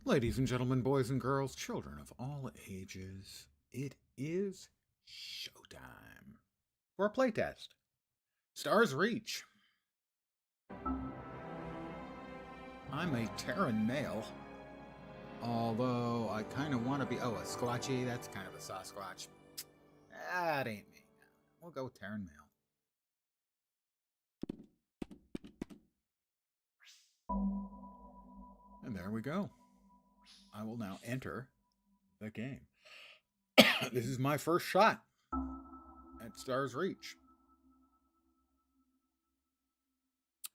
Ladies and gentlemen, boys and girls, children of all ages, it is showtime for a playtest. Stars Reach. I'm a Terran male, although I kind of want to be, a Squatchy, that's kind of a Sasquatch. That ain't me. We'll go with Terran male. And there we go. I will now enter the game. This is my first shot at Stars Reach.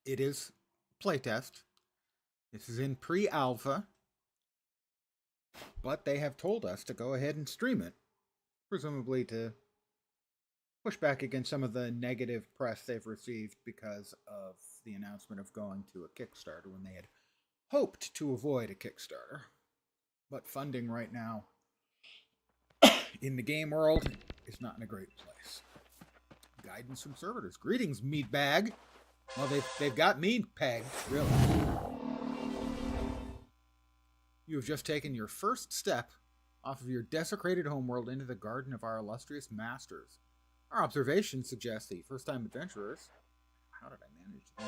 It is playtest. This is in pre-alpha, but they have told us to go ahead and stream it, presumably to push back against some of the negative press they've received because of the announcement of going to a Kickstarter when they had hoped to avoid a Kickstarter. But funding right now in the game world is not in a great place. Guidance from servitors. Greetings, meatbag. Well, they've got me pegged, really. You have just taken your first step off of your desecrated homeworld into the garden of our illustrious masters. Our observations suggest the first-time adventurers, how did I manage that,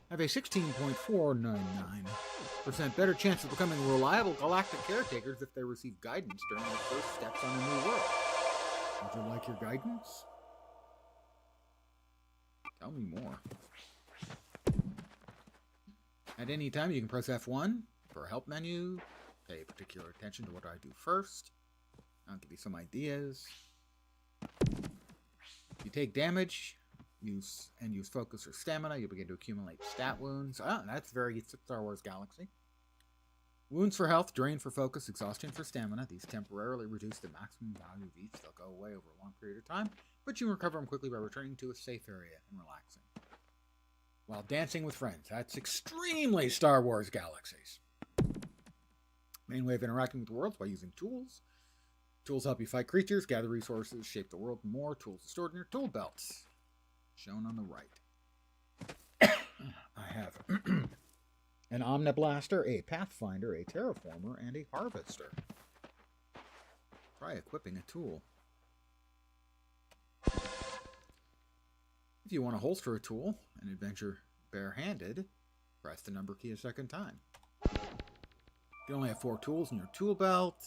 have a 16.499% better chance of becoming reliable galactic caretakers if they receive guidance during their first steps on a new world. Would you like your guidance? Tell me more. At any time, you can press F1 for a help menu. Pay particular attention to what I do first. I'll give you some ideas. If you take damage, use focus or stamina, you'll begin to accumulate stat wounds. Oh, that's very Star Wars Galaxy. Wounds for health, drain for focus, exhaustion for stamina. These temporarily reduce the maximum value of each. They'll go away over a long period of time, but you can recover them quickly by returning to a safe area and relaxing. While dancing with friends. That's extremely Star Wars Galaxies. Main way of interacting with the world is by using tools. Tools help you fight creatures, gather resources, shape the world more. Tools stored in your tool belts. Shown on the right. I have an Omniblaster, a Pathfinder, a Terraformer, and a Harvester. Try equipping a tool. If you want to holster a tool and adventure barehanded, press the number key a second time. You only have 4 tools in your tool belt.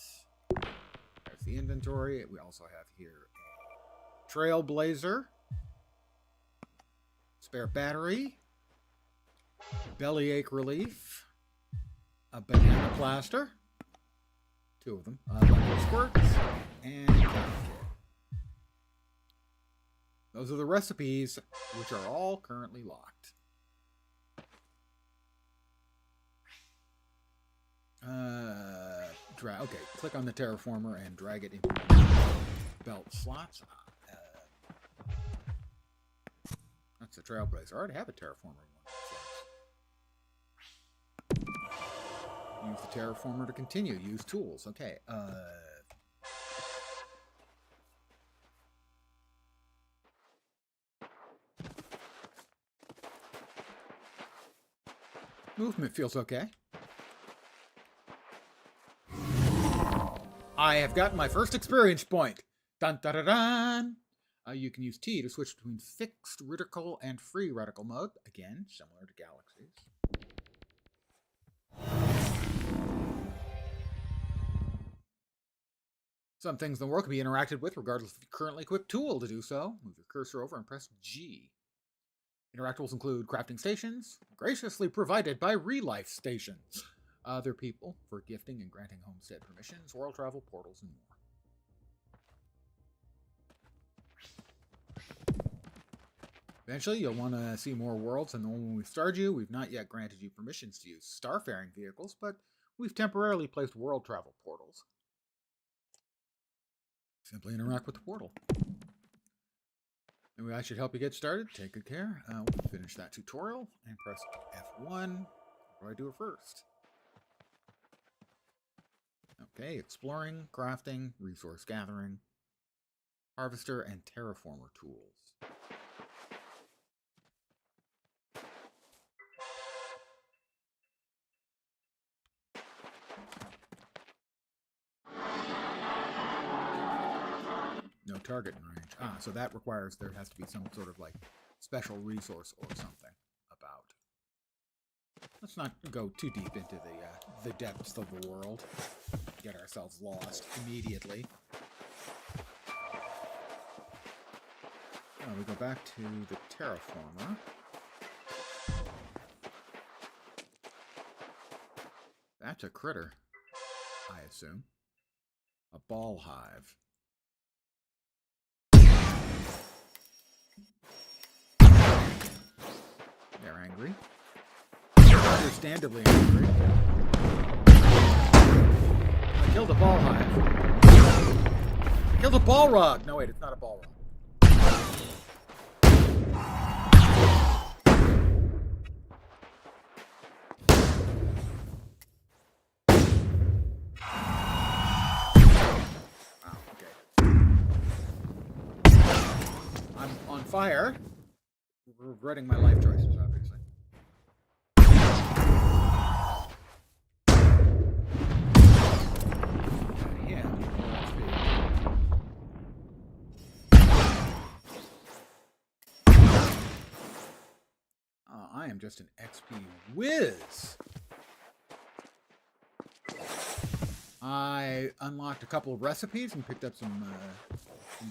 There's the inventory. We also have here a Trailblazer, spare battery, bellyache relief, a banana plaster, 2 of them, bundle squirts, and a kit. Those are the recipes, which are all currently locked. Okay, click on the Terraformer and drag it into belt slots. That's the Trailblazer. I already have a Terraformer one. Use the Terraformer to continue. Use tools. Okay. Movement feels okay. I have gotten my first experience point. Dun dun dun dun. You can use T to switch between fixed reticle and free reticle mode. Again, similar to Galaxies. Some things in the world can be interacted with regardless of the currently equipped tool. To do so, move your cursor over and press G. Interactables include crafting stations, graciously provided by Relife Stations. Other people for gifting and granting homestead permissions, world travel, portals, and more. Eventually, you'll want to see more worlds than the one when we started you. We've not yet granted you permissions to use starfaring vehicles, but we've temporarily placed world travel portals. Simply interact with the portal. Anyway, I should help you get started. Take good care. We'll finish that tutorial and press F1. What do I do it first? Okay, exploring, crafting, resource gathering, harvester, and terraformer tools. target in range. Ah, so that requires there has to be some sort of like special resource or something about. Let's not go too deep into the depths of the world. Get ourselves lost immediately. We go back to the terraformer. That's a critter, I assume. A ball hive. They're angry. Understandably angry. I killed a ball hive. I killed a balrog! No, wait, it's not a balrog. Fire. Regretting my life choices, obviously. Yeah. I am just an XP whiz. I unlocked a couple of recipes and picked up some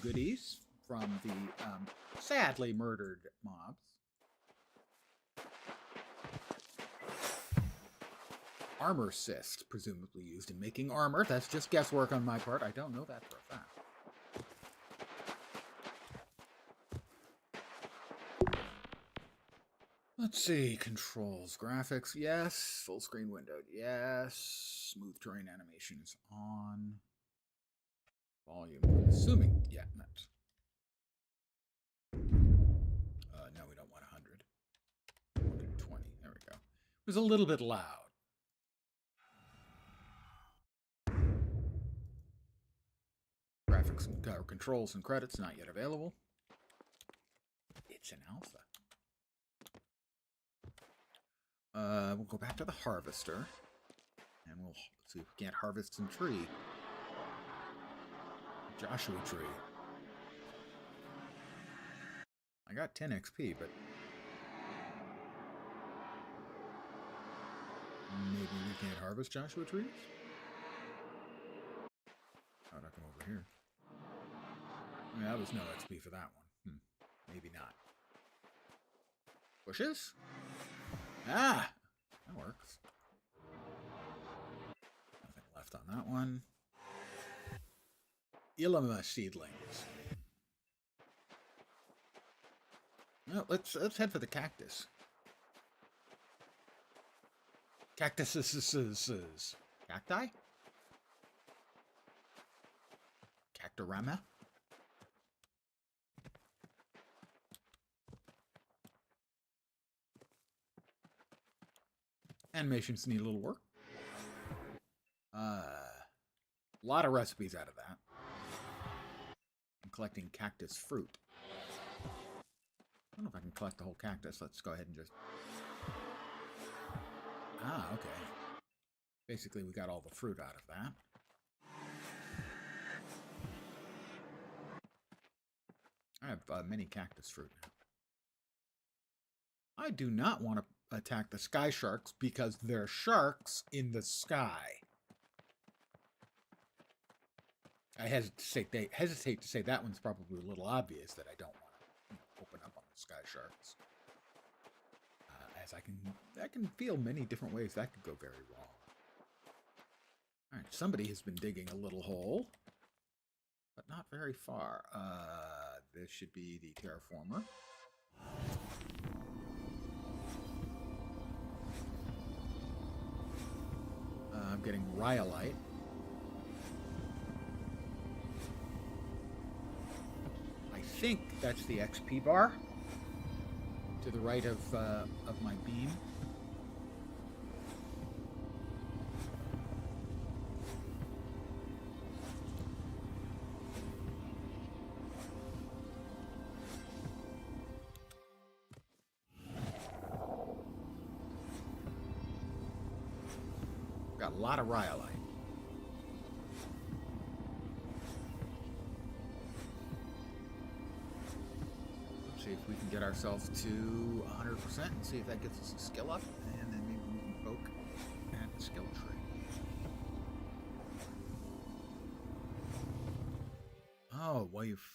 goodies from the sadly murdered mobs. Armor cyst, presumably used in making armor. That's just guesswork on my part. I don't know that for a fact. Let's see. Controls. Graphics, yes. Full screen windowed, yes. Smooth terrain animations on. Volume, I'm assuming. Yeah, that's. No, we don't want 100. 120. There we go. It was a little bit loud. Graphics and controls and credits not yet available. It's an alpha. We'll go back to the harvester, and we'll see if we can't harvest some tree. Joshua tree. I got 10 XP, but maybe we can't harvest Joshua trees? How'd I come over here? I mean, that was no XP for that one. Maybe not. Bushes? Ah! That works. Nothing left on that one. Illima seedlings. No, let's head for the cactus. Cactuses. Cacti? Cactorama? Animations need a little work. A lot of recipes out of that. I'm collecting cactus fruit. I don't know if I can collect the whole cactus. Let's go ahead and just... Ah, okay. Basically, we got all the fruit out of that. I have many cactus fruit now. I do not want to attack the sky sharks because they're sharks in the sky. I hesitate to say that one's probably a little obvious that I don't want to open up on the sky sharks. As I can feel many different ways that could go very wrong. All right, somebody has been digging a little hole, but not very far. This should be the terraformer. I'm getting rhyolite. I think that's the XP bar to the right of my beam. Got a lot of rhyolite. see if we can get ourselves to 100% and see if that gets us a skill up, and then maybe we can poke at the skill tree. Oh, well, we've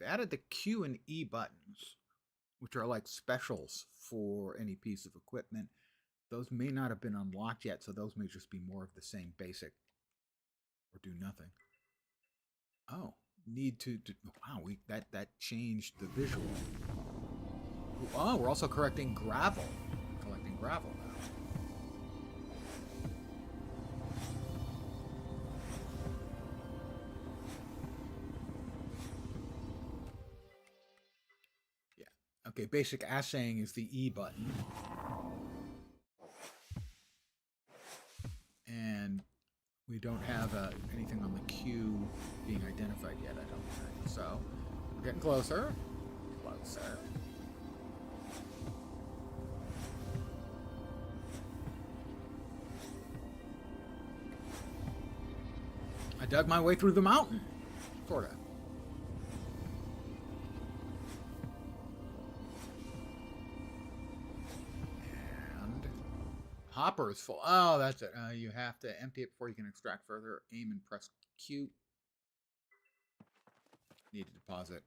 added the Q and E buttons, which are like specials for any piece of equipment. Those may not have been unlocked yet, so those may just be more of the same basic or do nothing. Oh, need to wow, that changed the visual. Oh, we're also collecting gravel now. Yeah. Okay, basic assaying is the E button. And we don't have anything on the Q being identified yet, I don't think. So, we're getting closer. Closer. I dug my way through the mountain. Sorta. And hopper is full. Oh, that's it. You have to empty it before you can extract further. Aim and press Q. Need to deposit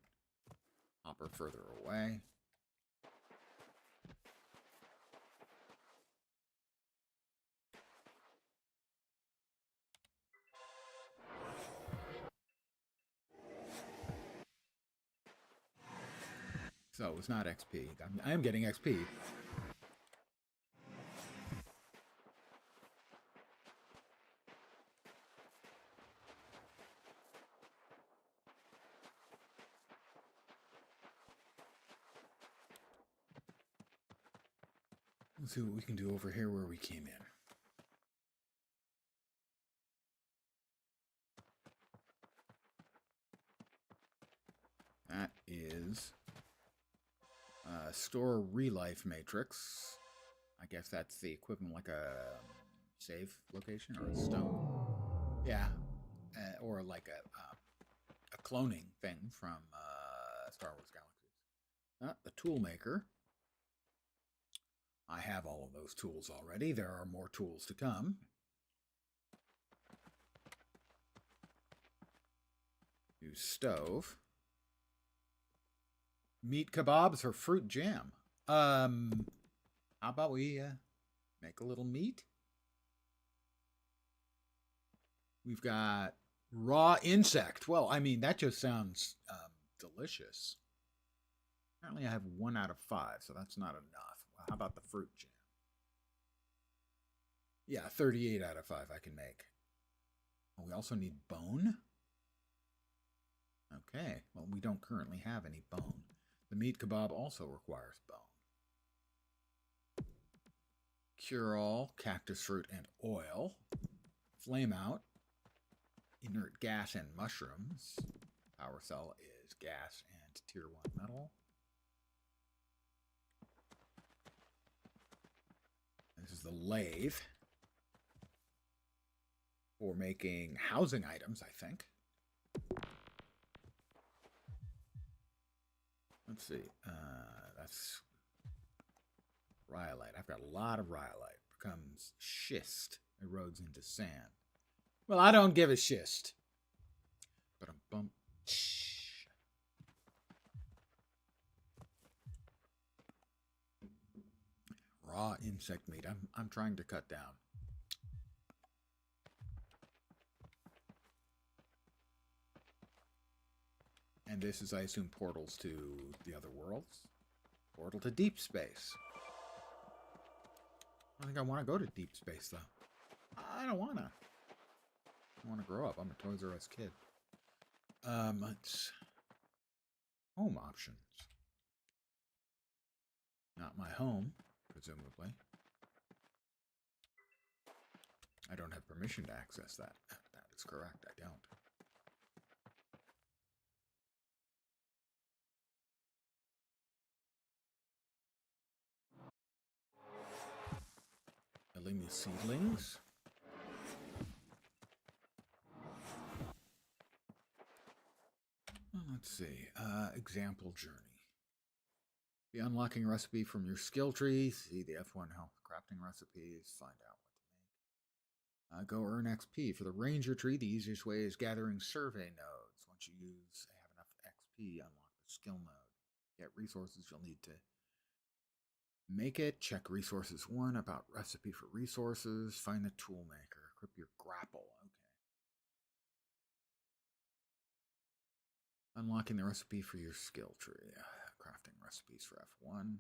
hopper further away. So it's not XP. I am getting XP. Let's see what we can do over here where we came in. That is store relife matrix. I guess that's the equivalent like a save location or a stone. Yeah, or like a cloning thing from Star Wars Galaxies. The tool maker. I have all of those tools already. There are more tools to come. Use stove. Meat kebabs or fruit jam. How about we make a little meat? We've got raw insect. Well, I mean, that just sounds delicious. Apparently I have 1 out of 5, so that's not enough. Well, how about the fruit jam? Yeah, 38 out of 5 I can make. We also need bone. Okay, well, we don't currently have any bone. The meat kebab also requires bone. Cure-all, cactus fruit, and oil. Flame out, inert gas and mushrooms. Power cell is gas and tier 1 metal. This is the lathe for making housing items, I think. Let's see. That's rhyolite. I've got a lot of rhyolite. Becomes schist. Erodes into sand. Well, I don't give a schist. But I'm bump. Raw insect meat. I'm trying to cut down. And this is, I assume, portals to the other worlds. Portal to deep space. I don't think I want to go to deep space, though. I don't want to. I want to grow up. I'm a Toys R Us kid. It's home options. Not my home, presumably. I don't have permission to access that. That is correct. I don't. Building the seedlings. let's see. Example journey. Be unlocking a recipe from your skill tree. See the F1 health crafting recipes. Find out what to make. Go earn XP. For the ranger tree, the easiest way is gathering survey nodes. Once you have enough XP, unlock the skill node. Get resources you'll need to make it. Check resources 1. About recipe for resources. Find the tool maker. Equip your grapple. Okay. Unlocking the recipe for your skill tree. Crafting recipes for F1.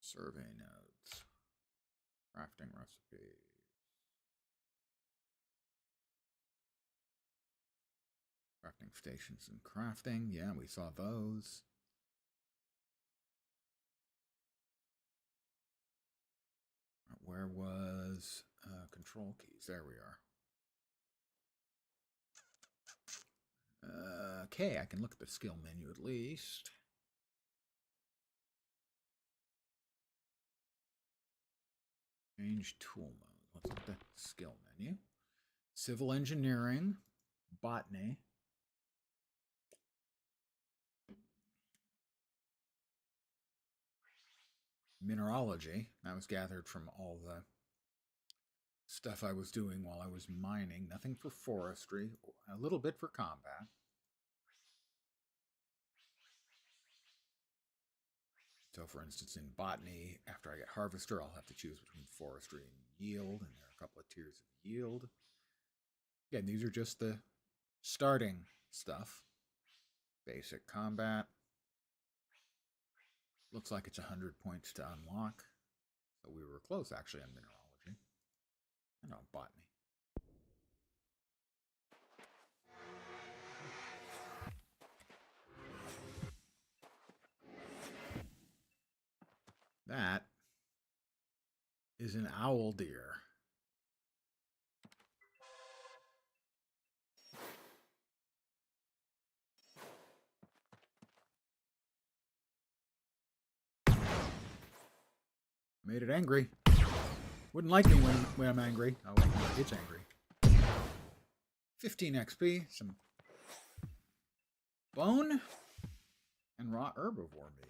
Survey nodes. Crafting recipes. Crafting stations and crafting. Yeah, we saw those. Where was control keys? There we are. Okay, I can look at the skill menu at least. Change tool mode. Let's look at the skill menu. Civil engineering, botany, mineralogy. That was gathered from all the stuff I was doing while I was mining. Nothing for forestry. A little bit for combat. So, for instance, in botany, after I get harvester, I'll have to choose between forestry and yield, and there are a couple of tiers of yield. Again, these are just the starting stuff. Basic combat. Looks like it's 100 points to unlock. So we were close, actually, on mineralogy. And on botany. That is an owl deer. Made it angry. Wouldn't like me when I'm angry. Oh, it's angry. 15 XP, some bone, and raw herbivore meat.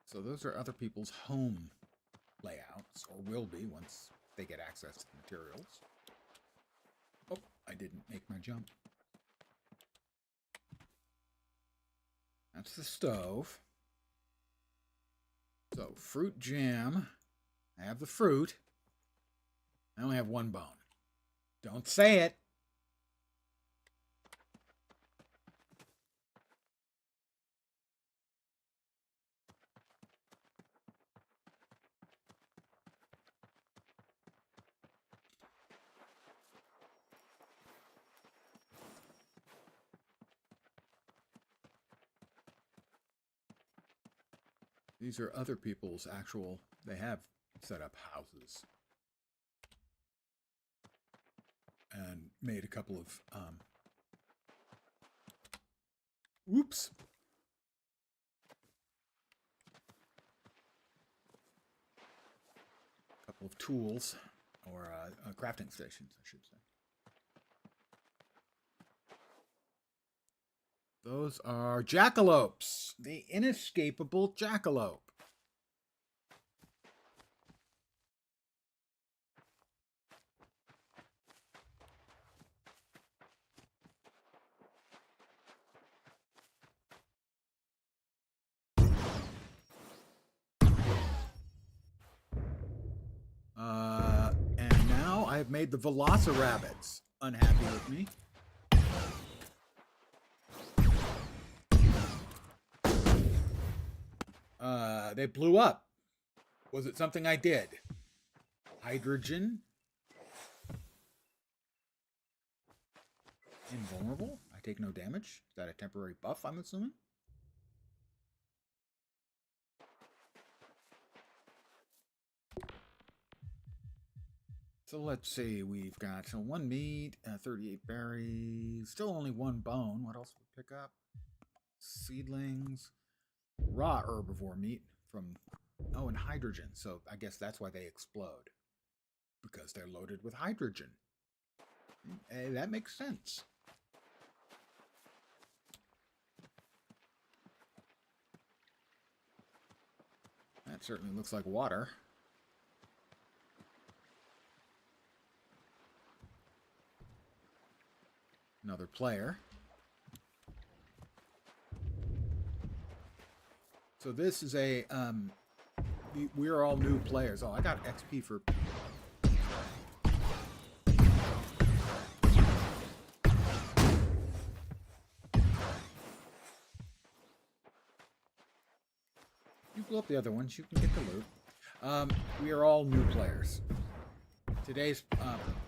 So those are other people's home layouts, or will be once they get access to the materials. Oh, I didn't make my jump. That's the stove. So, fruit jam. I have the fruit. I only have one bone. Don't say it. These are other people's actual, they have set up houses. And made a couple of, oops. A couple of tools, or crafting stations, I should say. Those are jackalopes. The inescapable jackalope. And now I have made the velociraptors unhappy with me. They blew up. Was it something I did? Hydrogen? Invulnerable? I take no damage? Is that a temporary buff, I'm assuming? So let's see, we've got 1 meat, 38 berries, still only 1 bone. What else did we pick up? Seedlings, raw herbivore meat from, oh, and hydrogen. So I guess that's why they explode. Because they're loaded with hydrogen. That makes sense. That certainly looks like water. Another player. So this is a, we're all new players. Oh, I got XP for... You blew up the other ones, you can get the loot. We are all new players. Today's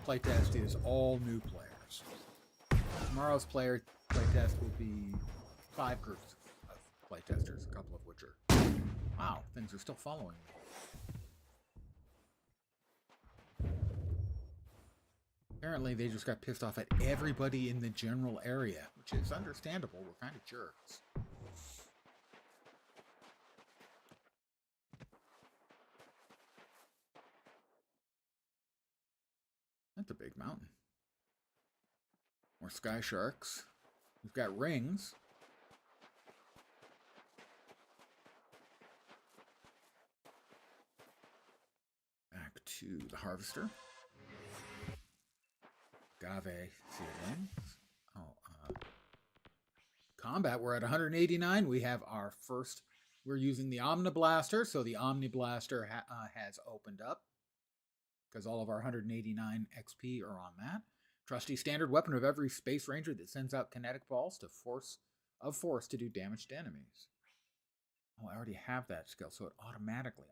playtest is all new players. Tomorrow's playtest will be 5 groups of playtesters, a couple of which are... Wow, things are still following me. Apparently they just got pissed off at everybody in the general area, which is understandable. We're kind of jerks. That's a big mountain. More sky sharks. We've got rings. Back to the harvester. Agave seedlings. Combat, we're at 189. We have our first... We're using the Omniblaster, so the Omniblaster has opened up. Because all of our 189 XP are on that. Trusty standard weapon of every Space Ranger that sends out kinetic balls to force to do damage to enemies. Oh, I already have that skill, so it automatically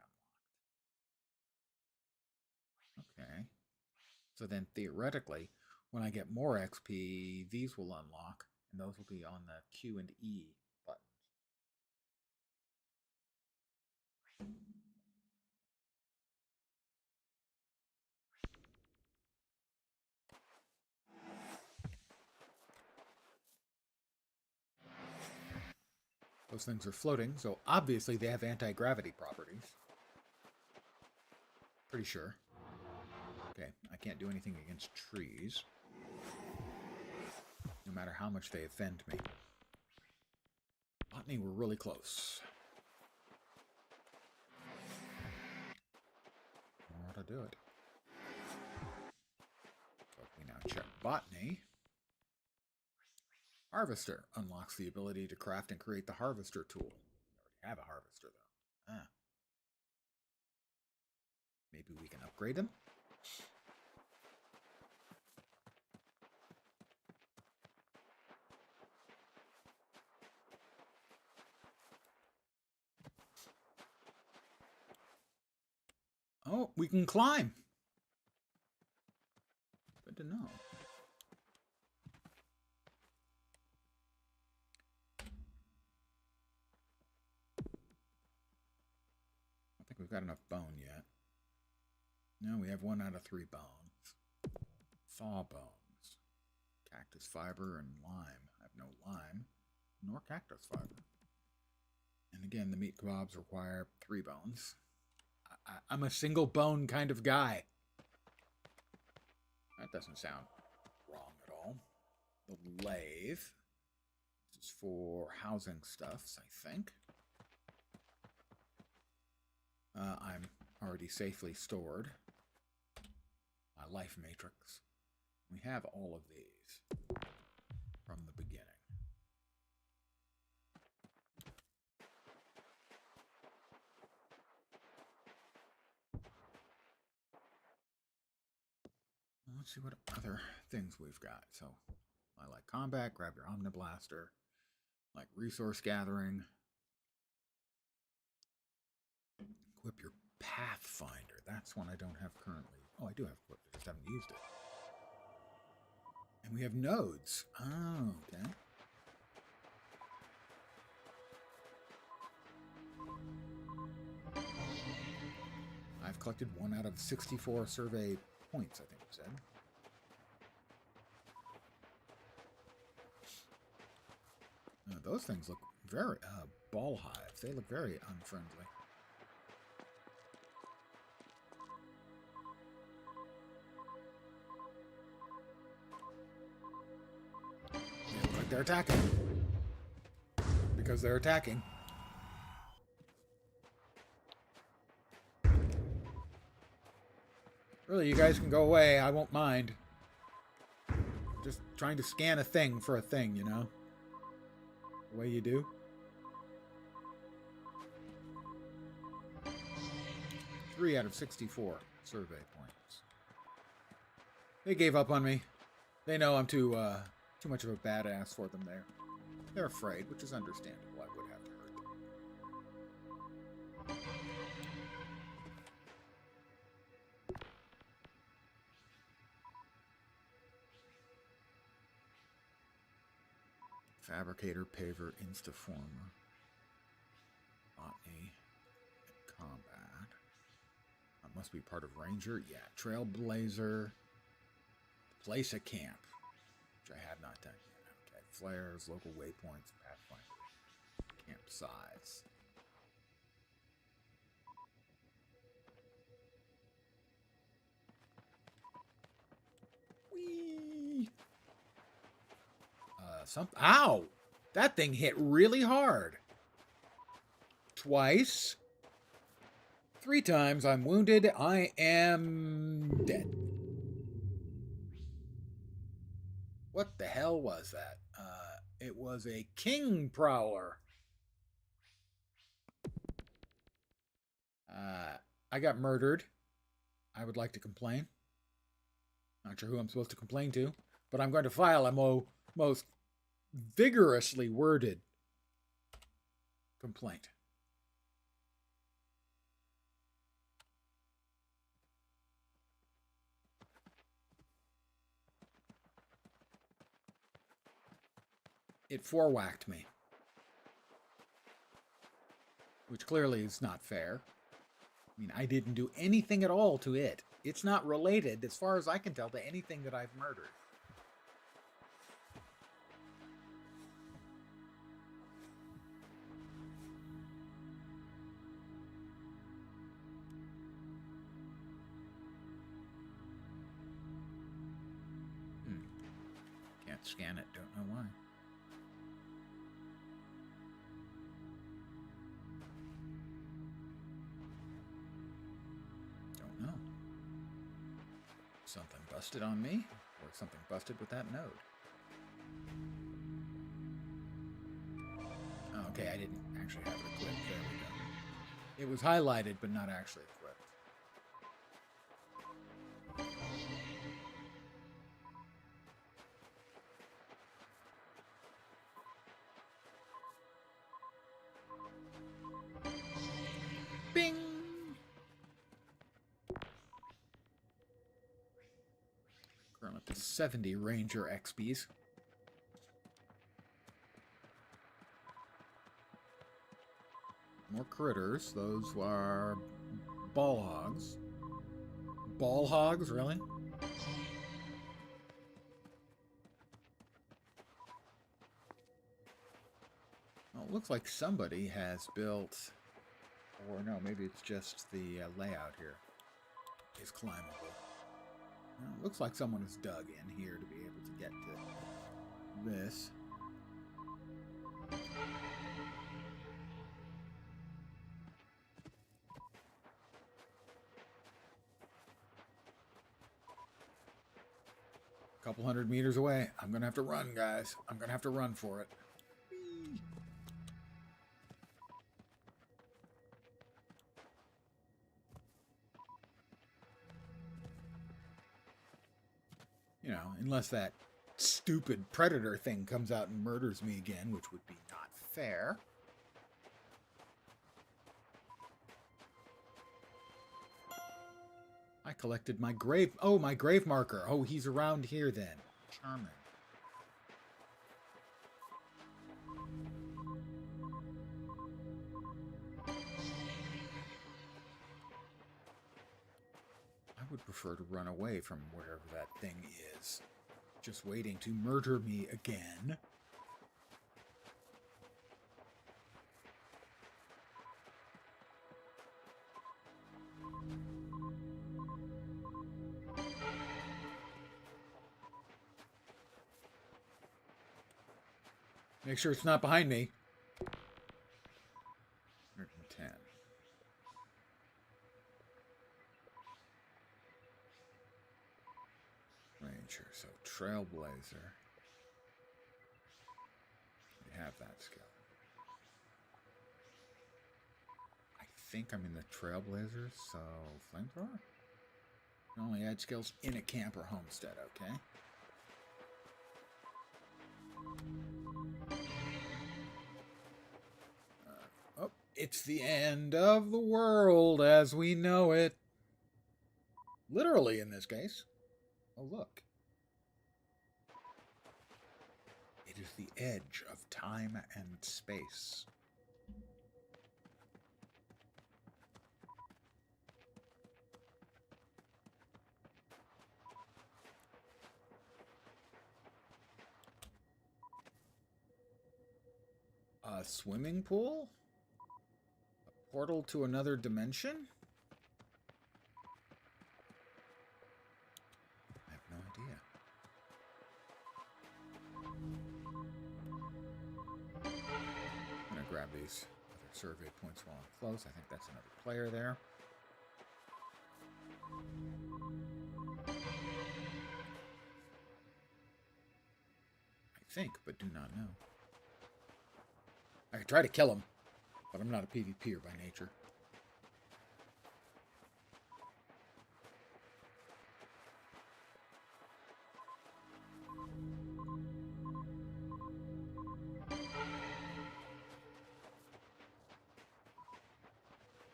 unlocked. Okay. So then, theoretically, when I get more XP, these will unlock, and those will be on the Q and E buttons. Those things are floating, so obviously they have anti-gravity properties. Pretty sure. Okay, I can't do anything against trees. No matter how much they offend me. Botany, we're really close. I don't know how to do it. So we now check botany. Harvester unlocks the ability to craft and create the harvester tool. We already have a harvester, though. Maybe we can upgrade them? Oh, we can climb! Good to know. I think we've got enough bone yet. No, we have 1 out of 3 bones. Thaw bones. Cactus fiber and lime. I have no lime, nor cactus fiber. And again, the meat kebabs require 3 bones. I'm a single bone kind of guy. That doesn't sound wrong at all. The lathe. This is for housing stuffs, I think. I'm already safely stored. My life matrix. We have all of these from the beginning. Let's see what other things we've got. So, I like combat, grab your Omniblaster. Like resource gathering. Equip your Pathfinder. That's one I don't have currently. Oh, I do have equipped. I just haven't used it. And we have nodes. Oh, okay. I've collected 1 out of 64 survey points, I think you said. Those things look very... ball hives. They look very unfriendly. they're attacking. Because they're attacking. Really, you guys can go away. I won't mind. Just trying to scan a thing for a thing, you know? The way you do. Three out of 64 survey points. They gave up on me. They know I'm too much of a badass for them there. They're afraid, which is understandable. I would have to hurt them. Fabricator, Paver, Instaformer, Botany, Combat. That must be part of Ranger. Yeah, Trailblazer. Place a camp, which I have not done yet. Okay, flares, local waypoints, pathfinder, camp size. Whee! Ow! That thing hit really hard. Twice. 3 times. I'm wounded. I am dead. What the hell was that? It was a king prowler. I got murdered. I would like to complain. Not sure who I'm supposed to complain to, but I'm going to file a most vigorously worded complaint. It 4-whacked me. Which clearly is not fair. I mean, I didn't do anything at all to it. It's not related, as far as I can tell, to anything that I've murdered. Can't scan it, don't know why. Something busted on me, or something busted with that node. Oh, okay, I didn't actually have it equipped. There we go. It was highlighted, but not actually equipped. Bing! We're up to 70 Ranger XPs. More critters. Those are ball hogs. Ball hogs, really? Well, it looks like somebody has built, or no, maybe it's just the layout here is climbable. Well, it looks like someone has dug in here to be able to get to this. A couple 100 meters away. I'm going to have to run, guys. I'm going to have to run for it. You know, unless that stupid predator thing comes out and murders me again, which would be not fair. I collected my grave... Oh, my grave marker. Oh, he's around here then. Charming. I would prefer to run away from wherever that thing is. Just waiting to murder me again. Make sure it's not behind me. 110. Ranger, so Trailblazer. We have that skill. I think I'm in the Trailblazers, so Flamethrower? You only add skills in a camp or homestead, okay? Oh, it's the end of the world as we know it. Literally in this case. Oh, look. It is the edge of time and space. A swimming pool? A portal to another dimension? I have no idea. I'm gonna grab these other survey points while I'm close. I think that's another player there. I think, but do not know. I could try to kill him, but I'm not a PvPer by nature.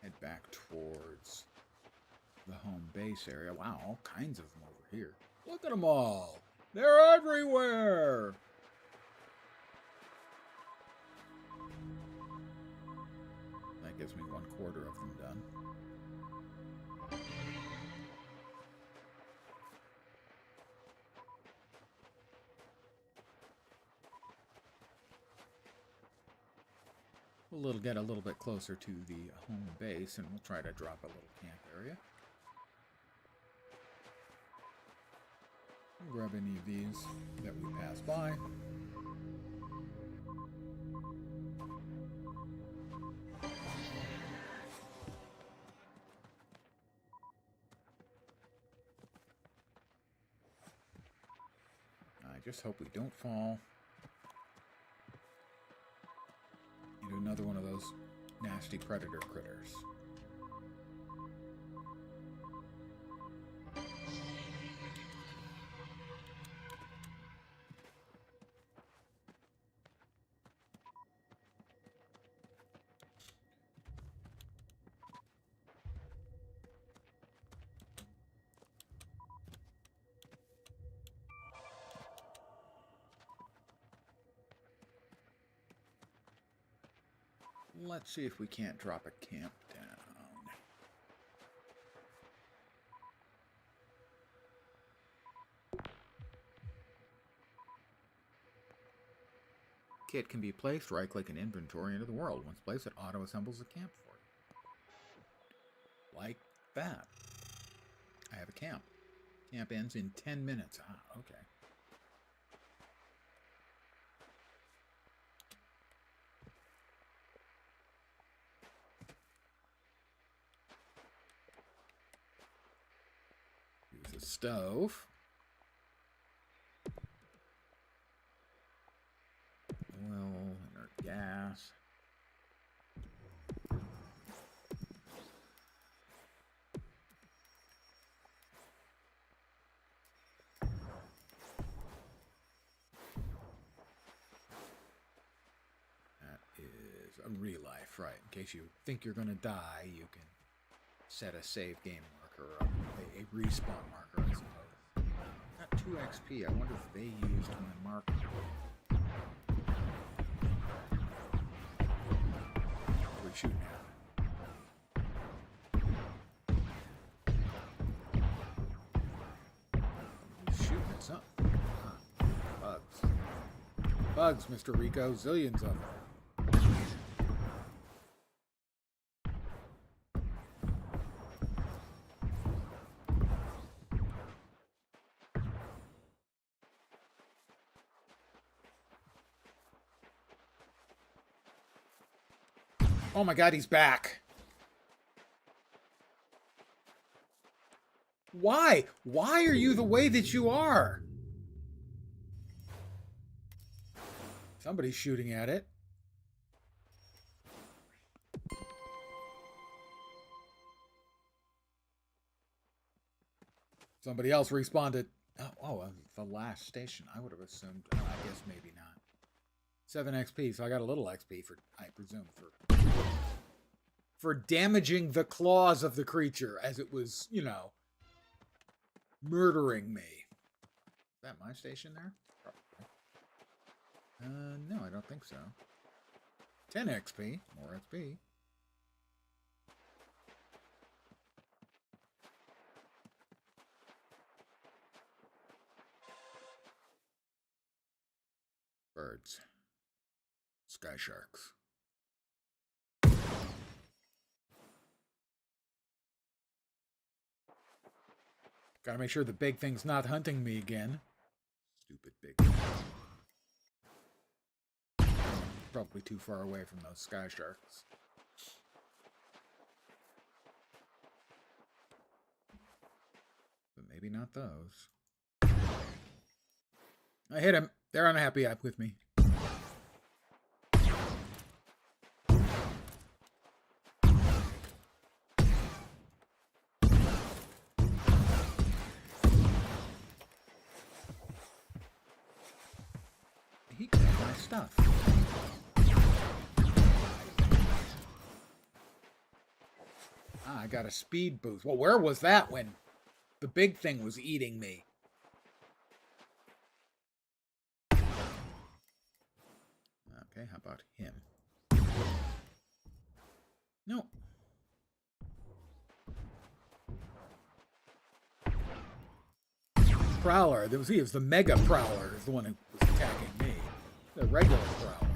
Head back towards the home base area. Wow, all kinds of them over here. Look at them all. They're everywhere. That gives me 1/4 of them done. We'll get a little bit closer to the home base, and we'll try to drop a little camp area. We'll grab any of these that we pass by. I just hope we don't fall into another one of those nasty predator critters. Let's see if we can't drop a camp down. Kit can be placed, right-click, and inventory into the world. Once placed, it auto-assembles a camp for you. Like that. I have a camp. Camp ends in 10 minutes. Ah, okay. Use a stove. Oil, inert gas. That is a real life, right? In case you think you're going to die, you can set a save game marker, or a respawn marker, I suppose. Got 2 XP. I wonder if they used my marker. What are we shooting at? He's shooting at something. Ah, bugs. Bugs, Mr. Rico. Zillions of them. Oh my god, he's back. Why? Why are you the way that you are? Somebody's shooting at it. Somebody else responded. Oh, the last station. I would have assumed. I guess maybe not. 7 XP, so I got a little XP for, I presume, for damaging the claws of the creature as it was, you know, murdering me. Is that my station there? Probably. No, I don't think so. 10 XP. More XP. Birds. Sky sharks. Gotta make sure the big thing's not hunting me again. Stupid big thing. Probably too far away from those sky sharks. But maybe not those. I hit him. They're unhappy with me. He got my stuff. I got a speed boost. Well, where was that when the big thing was eating me? Okay, how about him? No. Prowler. It was the Mega Prowler is the one who was attacking me. The regular Prowler.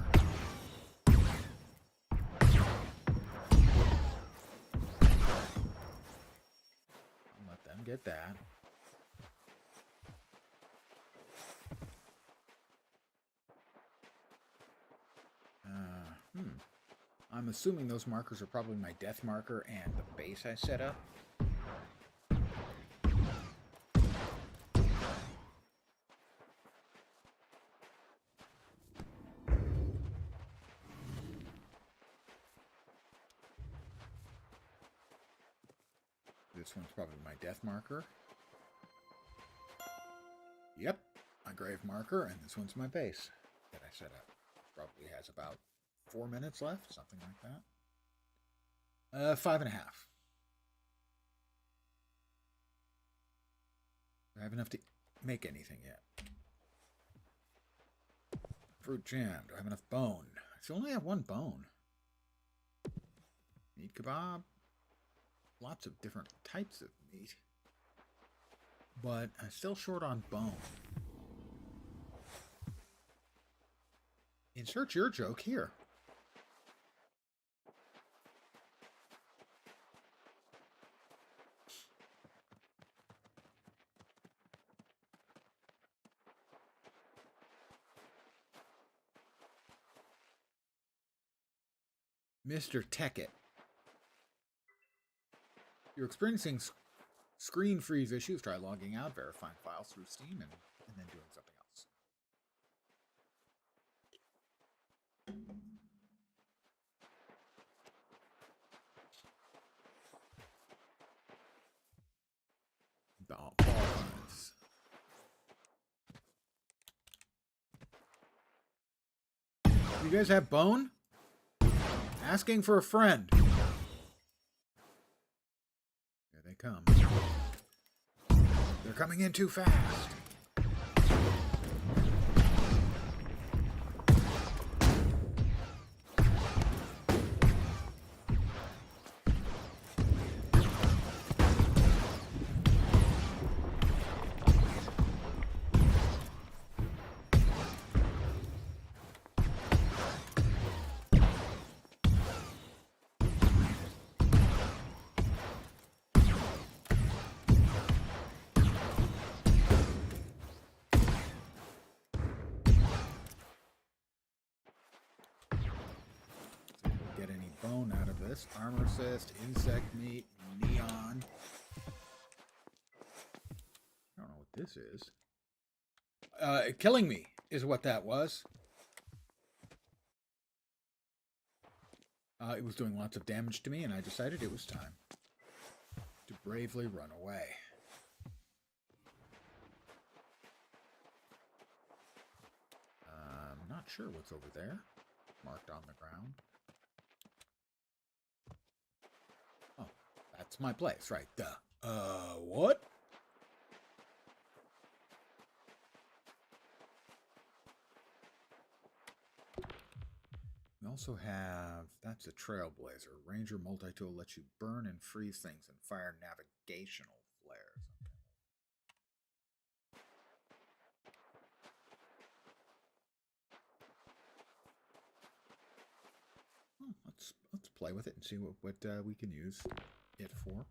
I'll let them get that. I'm assuming those markers are probably my death marker and the base I set up. This one's probably my death marker. Yep, my grave marker, and this one's my base that I set up. Probably has about 4 minutes left, something like that. 5.5. I have enough to make anything yet. Fruit jam. Do I have enough bone? I still only have 1 bone. Meat kebab. Lots of different types of meat. But I'm still short on bone. Insert your joke here. Mr. Teckett. You're experiencing screen freeze issues. Try logging out, verifying files through Steam, and then doing something else. Balls. You guys have bone? Asking for a friend. Here they come. They're coming in too fast. bone out of this. Armor assist, insect meat, neon. I don't know what this is. Killing me is what that was. It was doing lots of damage to me, and I decided it was time to bravely run away. I'm not sure what's over there, marked on the ground. Oh, that's my place, right? Duh. What? We also have, that's a Trailblazer. Ranger multi-tool lets you burn and freeze things and fire navigational flares. Oh, let's play with it and see what we can use it for.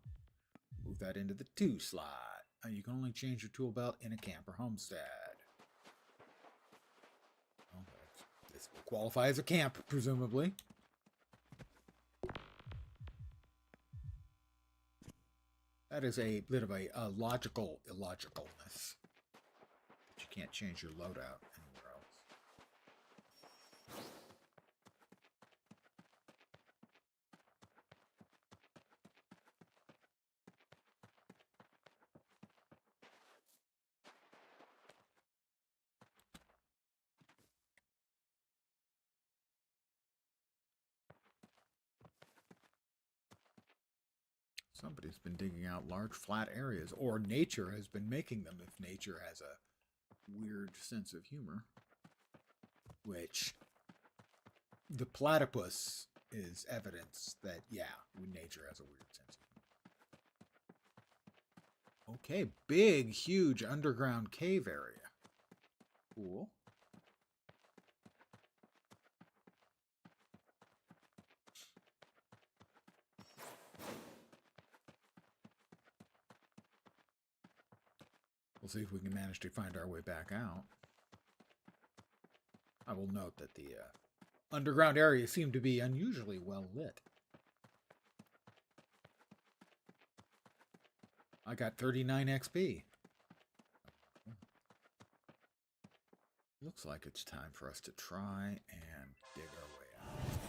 Move that into the 2 slot. You can only change your tool belt in a camp or homestead. This will qualify as a camp, presumably. That is a bit of a logical illogicalness. That you can't change your loadout anywhere else. Somebody's been digging out large flat areas, or nature has been making them, if nature has a weird sense of humor. Which, the platypus is evidence that, yeah, nature has a weird sense of humor. Okay, big, huge underground cave area. Cool. We'll see if we can manage to find our way back out. I will note that the underground areas seem to be unusually well lit. I got 39 XP. Looks like it's time for us to try and dig our way out.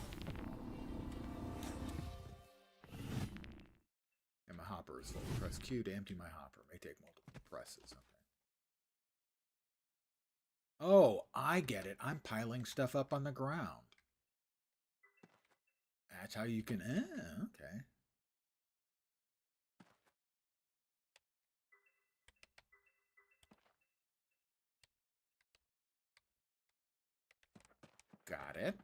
And my hopper is full. Press Q to empty my hopper. May take multiple presses. Okay. Oh, I get it. I'm piling stuff up on the ground. That's how you can... okay. Got it.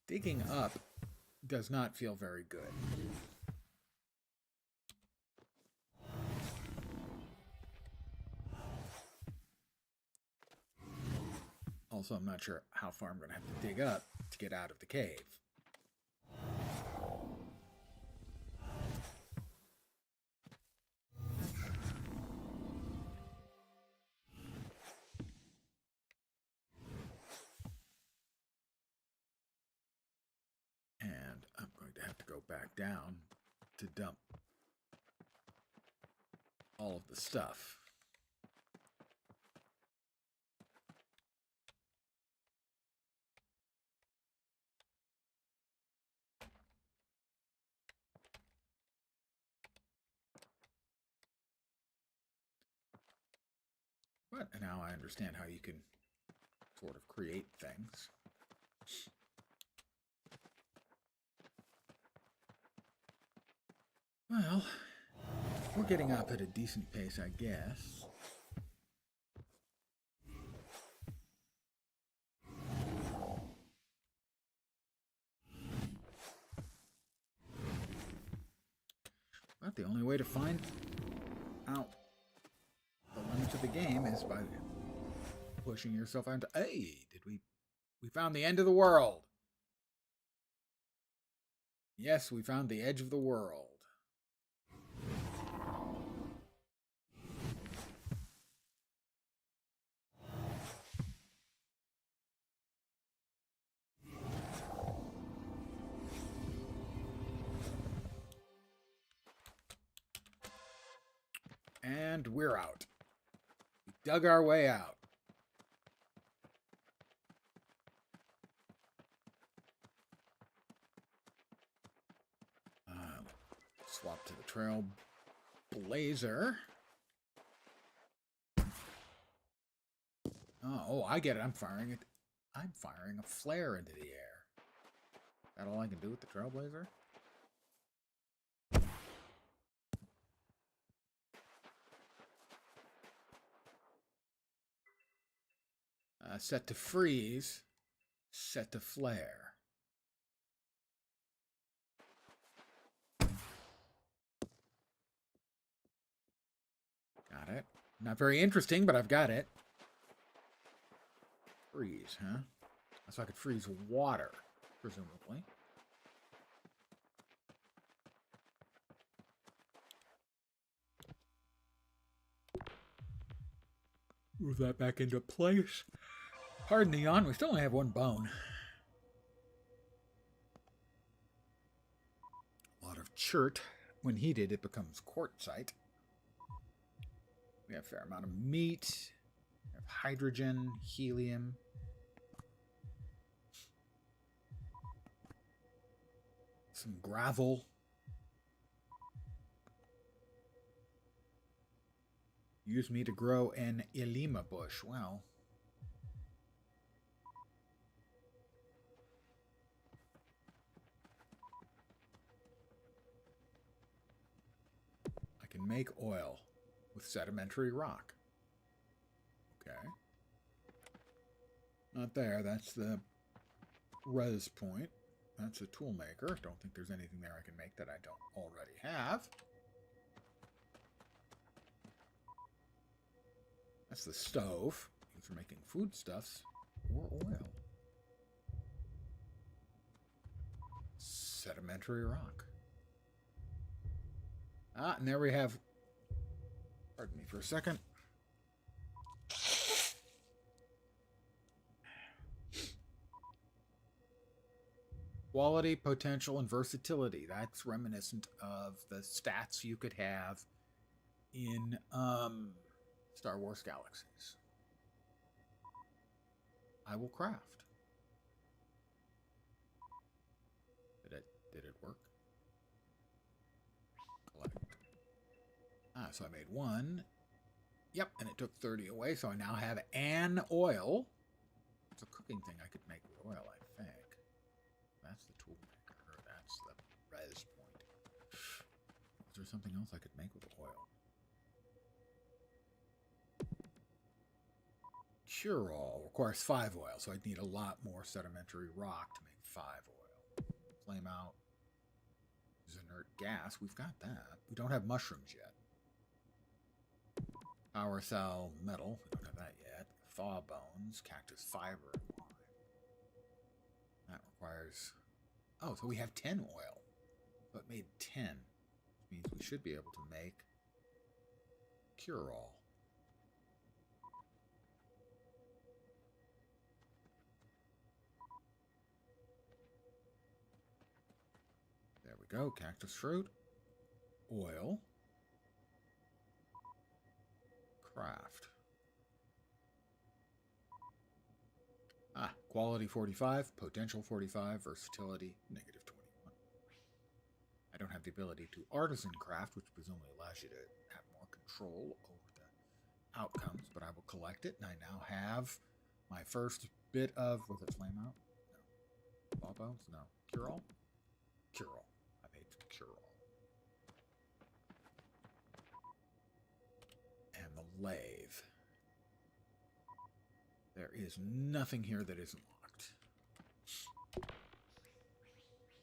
Digging up does not feel very good. Also, I'm not sure how far I'm going to have to dig up to get out of the cave. And I'm going to have to go back down to dump all of the stuff. But now I understand how you can sort of create things. Well, we're getting up at a decent pace, I guess. But the only way to find out the limits of the game is by pushing yourself out. Hey, we found the end of the world. Yes, we found the edge of the world. And we're out. We dug our way out. Swap to the trail blazer. Oh, I get it. I'm firing it. I'm firing a flare into the air. Is that all I can do with the trailblazer? Set to freeze. Set to flare. Got it. Not very interesting, but I've got it. Freeze, huh? So I could freeze water, presumably. Move that back into place. Pardon the yawn, we still only have one bone. A lot of chert. When heated, it becomes quartzite. We have a fair amount of meat. We have hydrogen, helium. Some gravel. Use me to grow an Ilima bush. Well, I can make oil with sedimentary rock. Okay. Not there. That's the res point. That's a tool maker. Don't think there's anything there I can make that I don't already have. That's the stove. Used for making foodstuffs or oil. Sedimentary rock. And there we have... Pardon me for a second. Quality, potential, and versatility. That's reminiscent of the stats you could have in Star Wars Galaxies. I will craft. Did it work? Collect. So I made one. Yep, and it took 30 away, so I now have an oil. It's a cooking thing I could make with oil, I think. That's the tool maker. That's the res point. Is there something else I could make with oil? Cure-all requires 5 oil, so I'd need a lot more sedimentary rock to make 5 oil. Flame out. Is inert gas. We've got that. We don't have mushrooms yet. Power cell metal. We don't have that yet. Thaw bones. Cactus fiber. That requires... Oh, so we have 10 oil. So it made 10. Which means we should be able to make cure-all. There we go. Cactus fruit. Oil. Craft. Quality 45, potential 45, versatility negative 21. I don't have the ability to artisan craft, which presumably allows you to have more control over the outcomes, but I will collect it, and I now have my first bit of... Was it flame out? No. Thaw bones? No. Cure-all? Cure-all. I made cure-all. And the lathe. There is nothing here that isn't locked.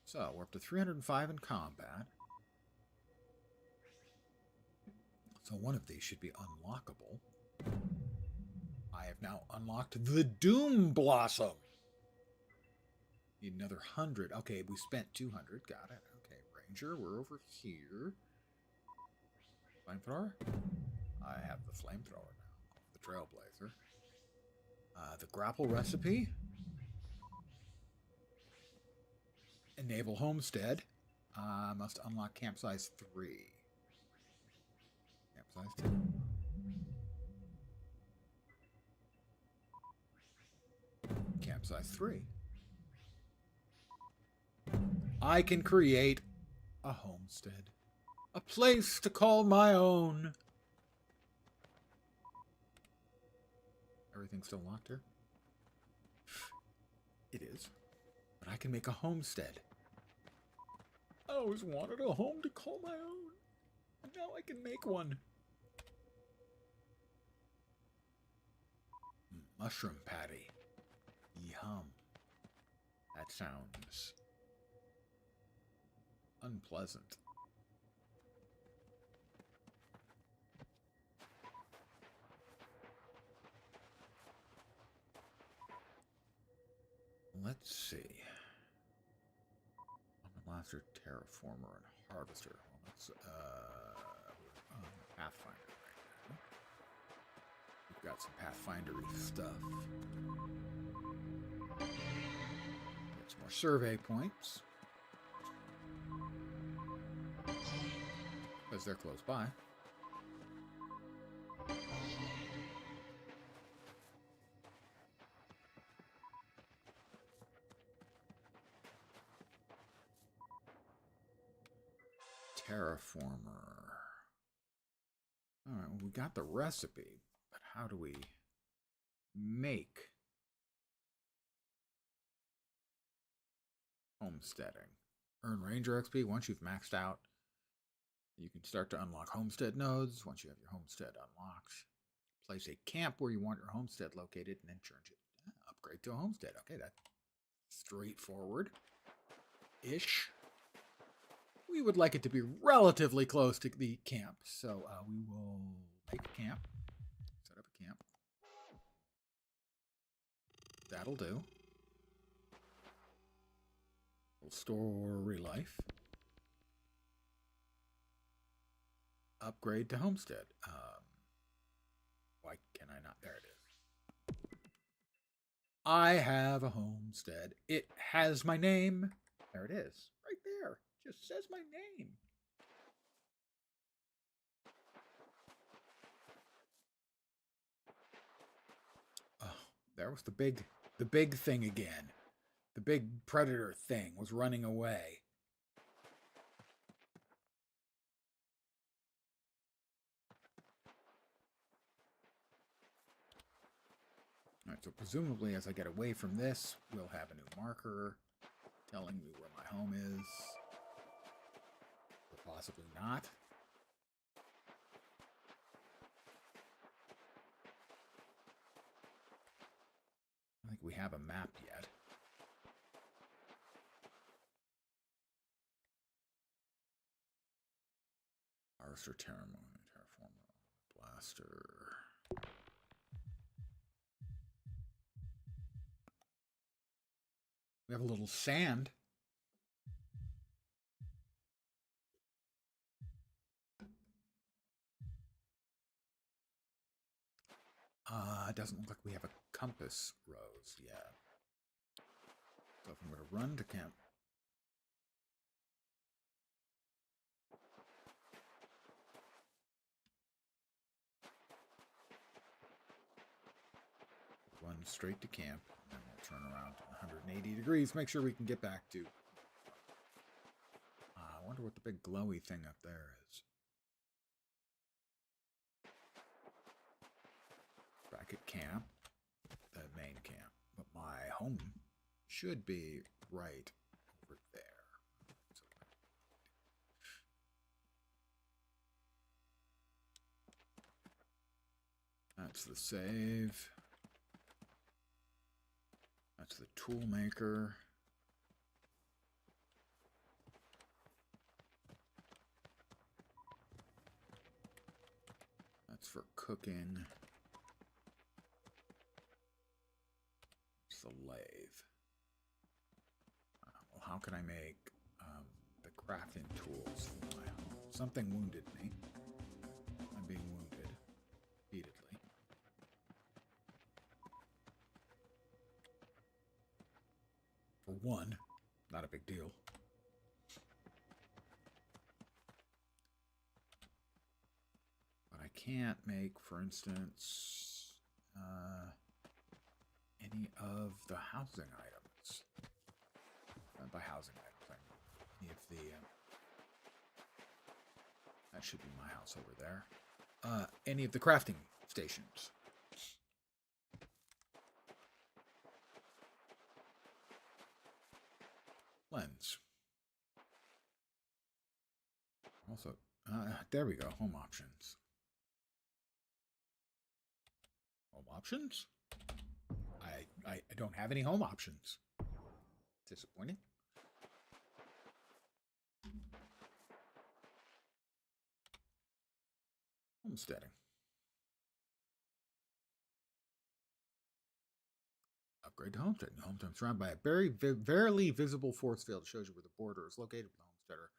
So, we're up to 305 in combat. So one of these should be unlockable. unlocked the Doom Blossom. Need another 100. Okay, we spent 200. Got it. Okay, Ranger, we're over here. Flamethrower? I have the flamethrower now. The Trailblazer. The grapple recipe. Enable homestead. Must unlock camp size 3. Camp size 2. Camp size 3. I can create a homestead. A place to call my own. Everything's still locked here? It is. But I can make a homestead. I always wanted a home to call my own. And now I can make one. Mushroom patty. Yum. That sounds unpleasant. Let's see. Blaster, Terraformer, and Harvester. Well, let's we're on Pathfinder right now. We've got some Pathfindery stuff. Get some more survey points. Because they're close by. Terraformer. Alright, well, we got the recipe, but how do we make homesteading? Earn Ranger XP once you've maxed out. You can start to unlock homestead nodes once you have your homestead unlocked. Place a camp where you want your homestead located and then change it. Upgrade to a homestead. Okay, that's straightforward-ish. We would like it to be relatively close to the camp, so we will make a camp. Set up a camp. That'll do. We'll store relife. Upgrade to homestead. Why can I not? There it is. I have a homestead. It has my name. There it is. Right there. Just says my name. Oh, there was the big thing again. The big predator thing was running away. All right, so presumably as I get away from this, we'll have a new marker telling me where my home is. Or possibly not. I don't think we have a map yet. Harvester, Terraformer, Blaster. We have a little sand. It doesn't look like we have a compass rose yet. So if I'm going to run to camp. Run straight to camp, and then we'll turn around to 180 degrees. Make sure we can get back to. I wonder what the big glowy thing up there is. Back at camp, the main camp, but my home should be right over there. That's the save. That's the tool maker. That's for cooking. the lathe. Well, how can I make the crafting tools for my home? Something wounded me. I'm being wounded repeatedly. For one, not a big deal. But I can't make, for instance, any of the housing items. By housing items, I mean any of the... that should be my house over there. Any of the crafting stations. Lens. Also, there we go. Home options. Home options? I don't have any home options. Disappointing. Homesteading. Upgrade to homesteading. Homesteading surrounded by a barely visible force field. Shows you where the border is located with the homesteader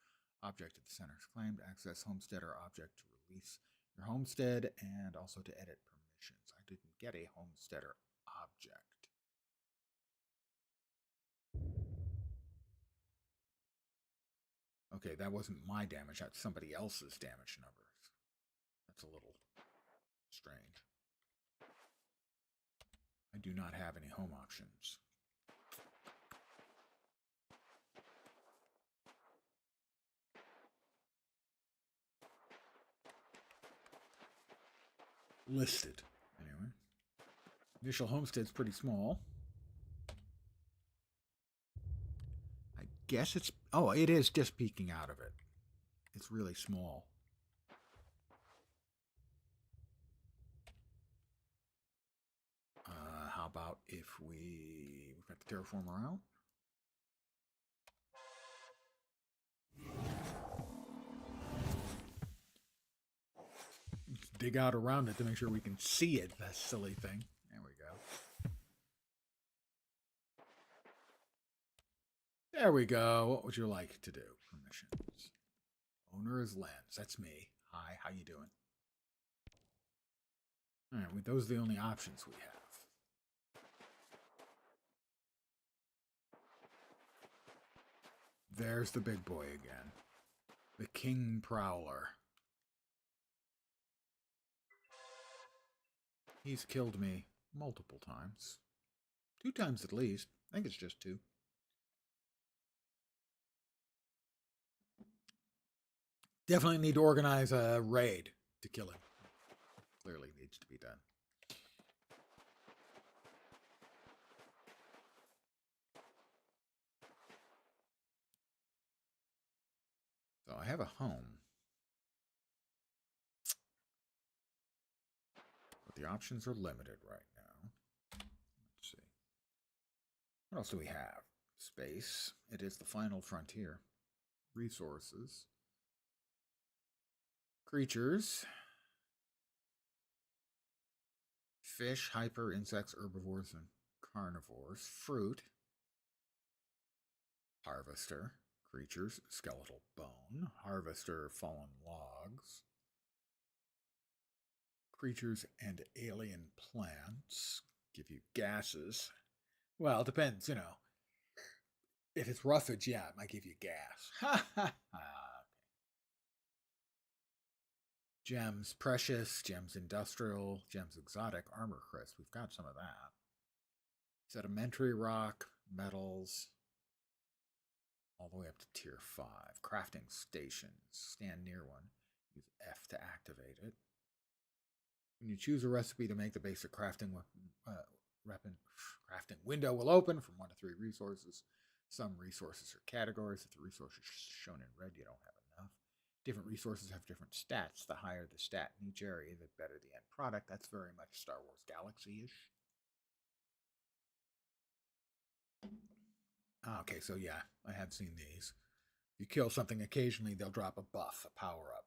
object at the center. Claim to access homesteader object to release your homestead and also to edit permissions. I didn't get a homesteader object. Okay, that wasn't my damage. That's somebody else's damage numbers. That's a little strange. I do not have any home options. Listed. Anyway. Initial homestead's pretty small. I guess it's... oh, it is just peeking out of it. It's really small. How about if we've got the terraformer out? Let's dig out around it to make sure we can see it, that silly thing. There we go. There we go. What would you like to do? Permissions. Owner is Lens. That's me. Hi, how you doing? Alright, those are the only options we have. There's the big boy again. The King Prowler. He's killed me multiple times. 2 times at least. I think it's just 2. Definitely need to organize a raid to kill him. Clearly needs to be done. So I have a home. But the options are limited right now. Let's see. What else do we have? Space. It is the final frontier. Resources. Creatures. Fish, hyper, insects, herbivores, and carnivores. Fruit. Harvester. Creatures, skeletal bone. Harvester, fallen logs. Creatures and alien plants give you gases. Well, it depends, you know. If it's roughage, yeah, it might give you gas. Ha ha ha. Gems precious, gems industrial, gems exotic, armor crisp. We've got some of that. Sedimentary rock, metals, all the way up to tier 5. Crafting stations. Stand near one. Use F to activate it. When you choose a recipe to make the basic crafting window will open from 1 to 3 resources. Some resources are categories. If the resource is shown in red, you don't have enough. Different resources have different stats. The higher the stat in each area, the better the end product. That's very much Star Wars Galaxy-ish. Okay, so yeah, I have seen these. You kill something occasionally, they'll drop a buff, a power-up.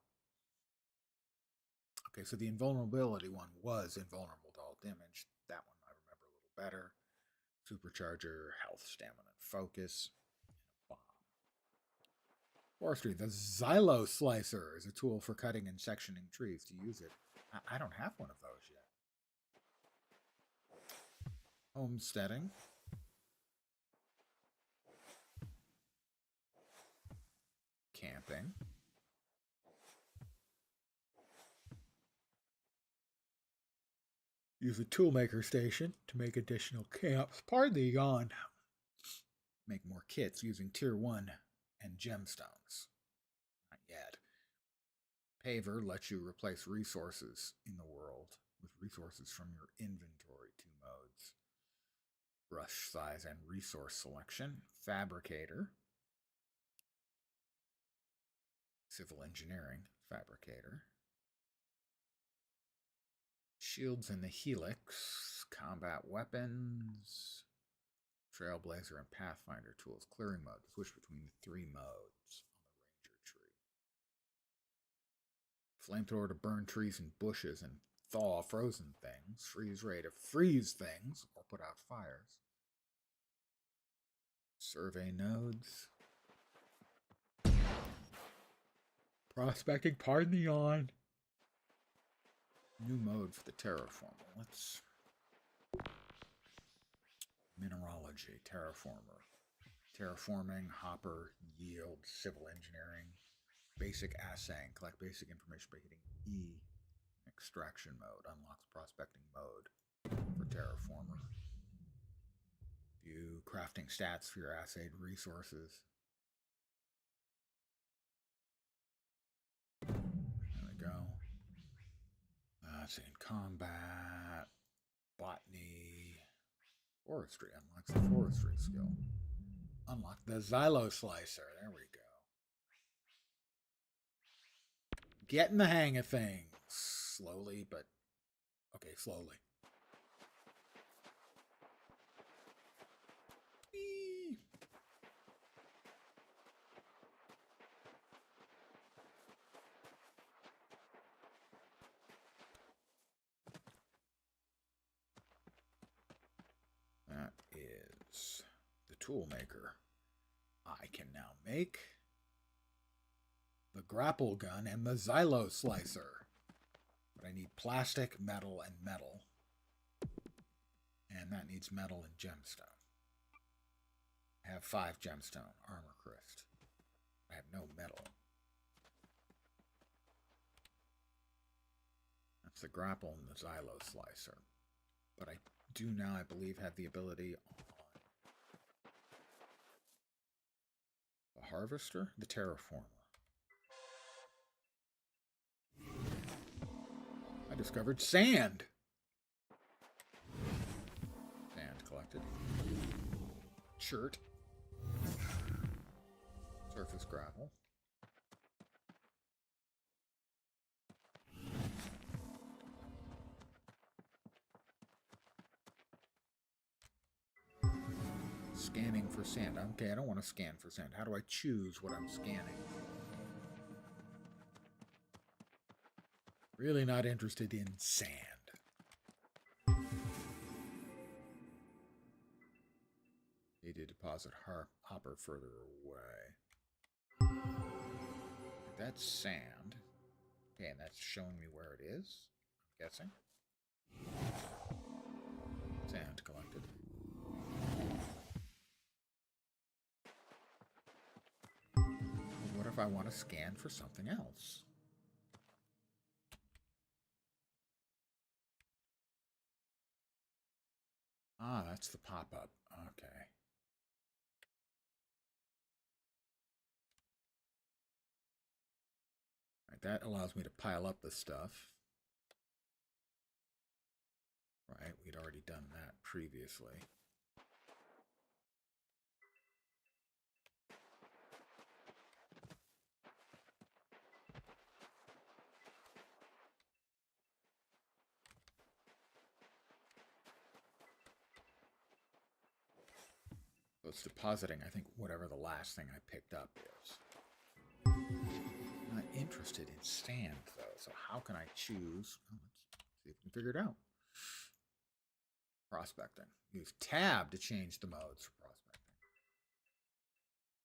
Okay, so the invulnerability one was invulnerable to all damage. That one I remember a little better. Supercharger, health, stamina, focus, bomb. Forestry. The Xylo Slicer is a tool for cutting and sectioning trees. To use it, I don't have one of those yet. Homesteading. Camping. Use a toolmaker station to make additional camps. Pardon the yawn. Make more kits using tier 1 and gemstones. Not yet. Paver lets you replace resources in the world with resources from your inventory. 2 modes. Brush size and resource selection. Fabricator. Civil engineering. Fabricator. Shields in the Helix. Combat weapons. Trailblazer and Pathfinder tools. Clearing mode. Switch between the 3 modes on the Ranger tree. Flamethrower to burn trees and bushes and thaw frozen things. Freeze ray to freeze things or put out fires. Survey nodes. Prospecting, pardon the yawn. New mode for the terraformer. Let's... Mineralogy, terraformer. Terraforming, hopper, yield, civil engineering, basic assaying. Collect basic information by hitting E. Extraction mode. Unlocks prospecting mode for terraformer. View crafting stats for your assayed resources. There we go. Let's see, in combat, botany, forestry. Unlocks the forestry skill. Unlock the Xylo Slicer. There we go. Getting the hang of things. Slowly, but... Okay, slowly. Whee! That is the tool maker. I can now make the grapple gun and the Xylo Slicer. But I need plastic, metal, and metal. And that needs metal and gemstone. I have 5 gemstone, armor crest. I have no metal. That's the grapple and the Xylo Slicer. But I do now, I believe, have the ability on the harvester, the terraformer. I discovered sand. Sand collected. Shirt. Surface gravel. Scanning for sand. Okay, I don't want to scan for sand. How do I choose what I'm scanning? Really not interested in sand. Need to deposit hopper further away. That's sand. Okay, and that's showing me where it is, I'm guessing. Sand collected. What if I want to scan for something else? Ah, that's the pop-up. Okay. Right, that allows me to pile up the stuff. Right, we'd already done that previously. So it's depositing, I think, whatever the last thing I picked up is. I'm not interested in sand, though, so how can I choose? Oh, let's see if we can figure it out. Prospecting. Use tab to change the modes for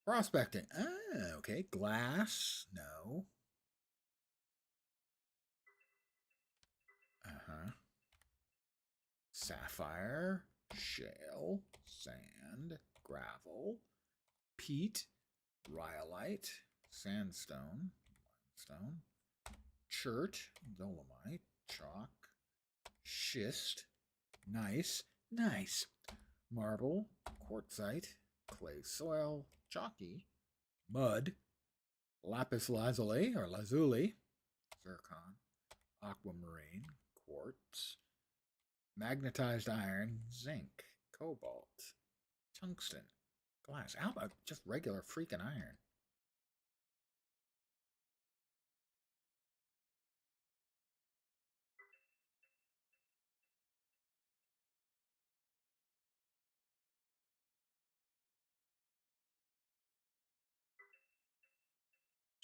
prospecting. Prospecting. Ah, okay. Glass. No. Uh-huh. Sapphire. Shale. Sand. Gravel. Peat. Rhyolite. Sandstone. Limestone. Chert. Dolomite. Chalk. Schist. Nice. Nice. Marble. Quartzite. Clay soil. Chalky. Mud. Lapis lazuli or lazuli. Zircon. Aquamarine. Quartz. Magnetized iron. Zinc. Cobalt. Tungsten. Glass. How about just regular freaking iron?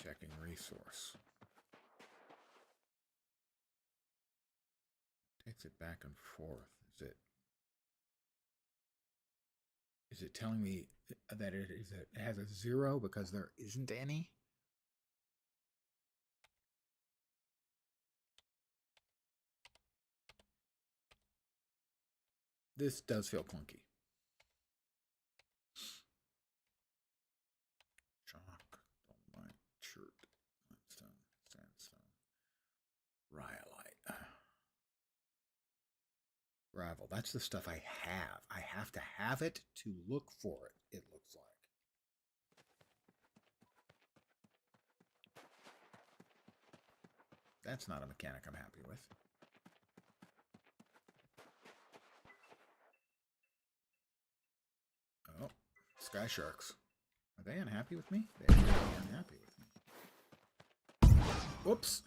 Checking resource. Takes it back and forth. Is it telling me that it has a 0 because there isn't any? This does feel clunky. Chalk, dolomite, chert, limestone, sandstone, rhyolite, gravel. That's the stuff I have. I have to have it to look for it, it looks like. That's not a mechanic I'm happy with. Oh, sky sharks. Are they unhappy with me? They are unhappy with me. Whoops.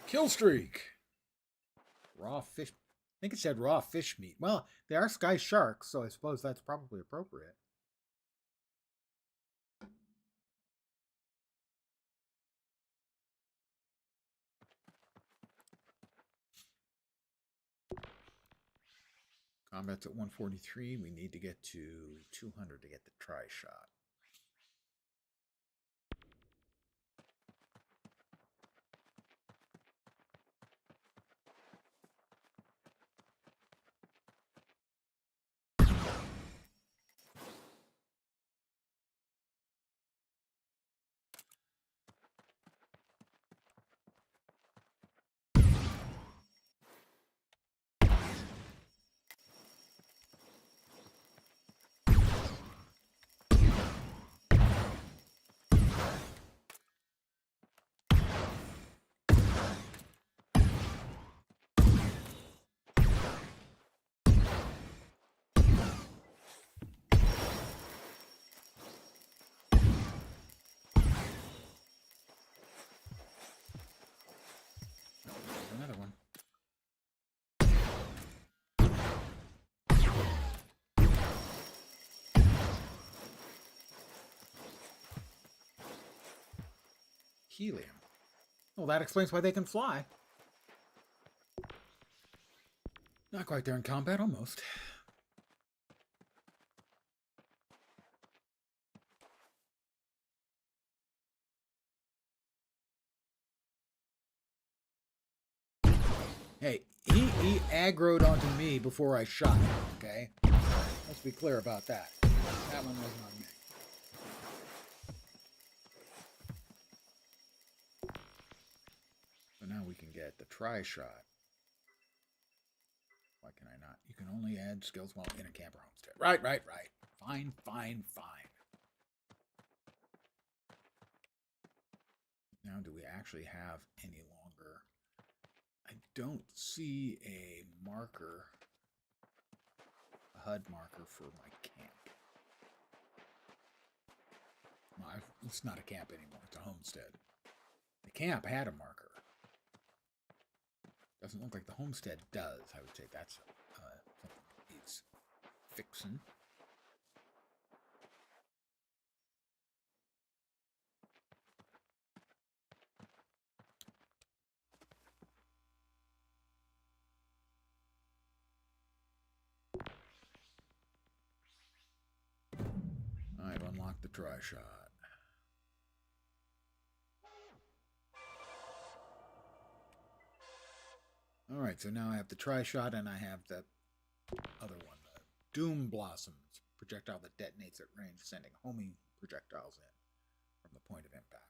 Kill streak. Raw fish. I think it said raw fish meat. Well, they are sky sharks, so I suppose that's probably appropriate. Combat's at 143. We need to get to 200 to get the try shot. Another one. Helium. Well, that explains why they can fly. Not quite there in combat, almost. Hey, he aggroed onto me before I shot him, okay? Let's be clear about that. That one wasn't on me. So now we can get the try shot. Why can I not? You can only add skills while in a camper homestead. Right. Fine. Now, do we actually have any longer? I don't see a marker, a HUD marker for my camp. Well, it's not a camp anymore. It's a homestead. The camp had a marker. Doesn't look like the homestead does. I would say that's something that needs fixing. I've unlocked the try shot. Alright, so now I have the try shot and I have the other one, the Doom Blossoms projectile that detonates at range, sending homing projectiles in from the point of impact.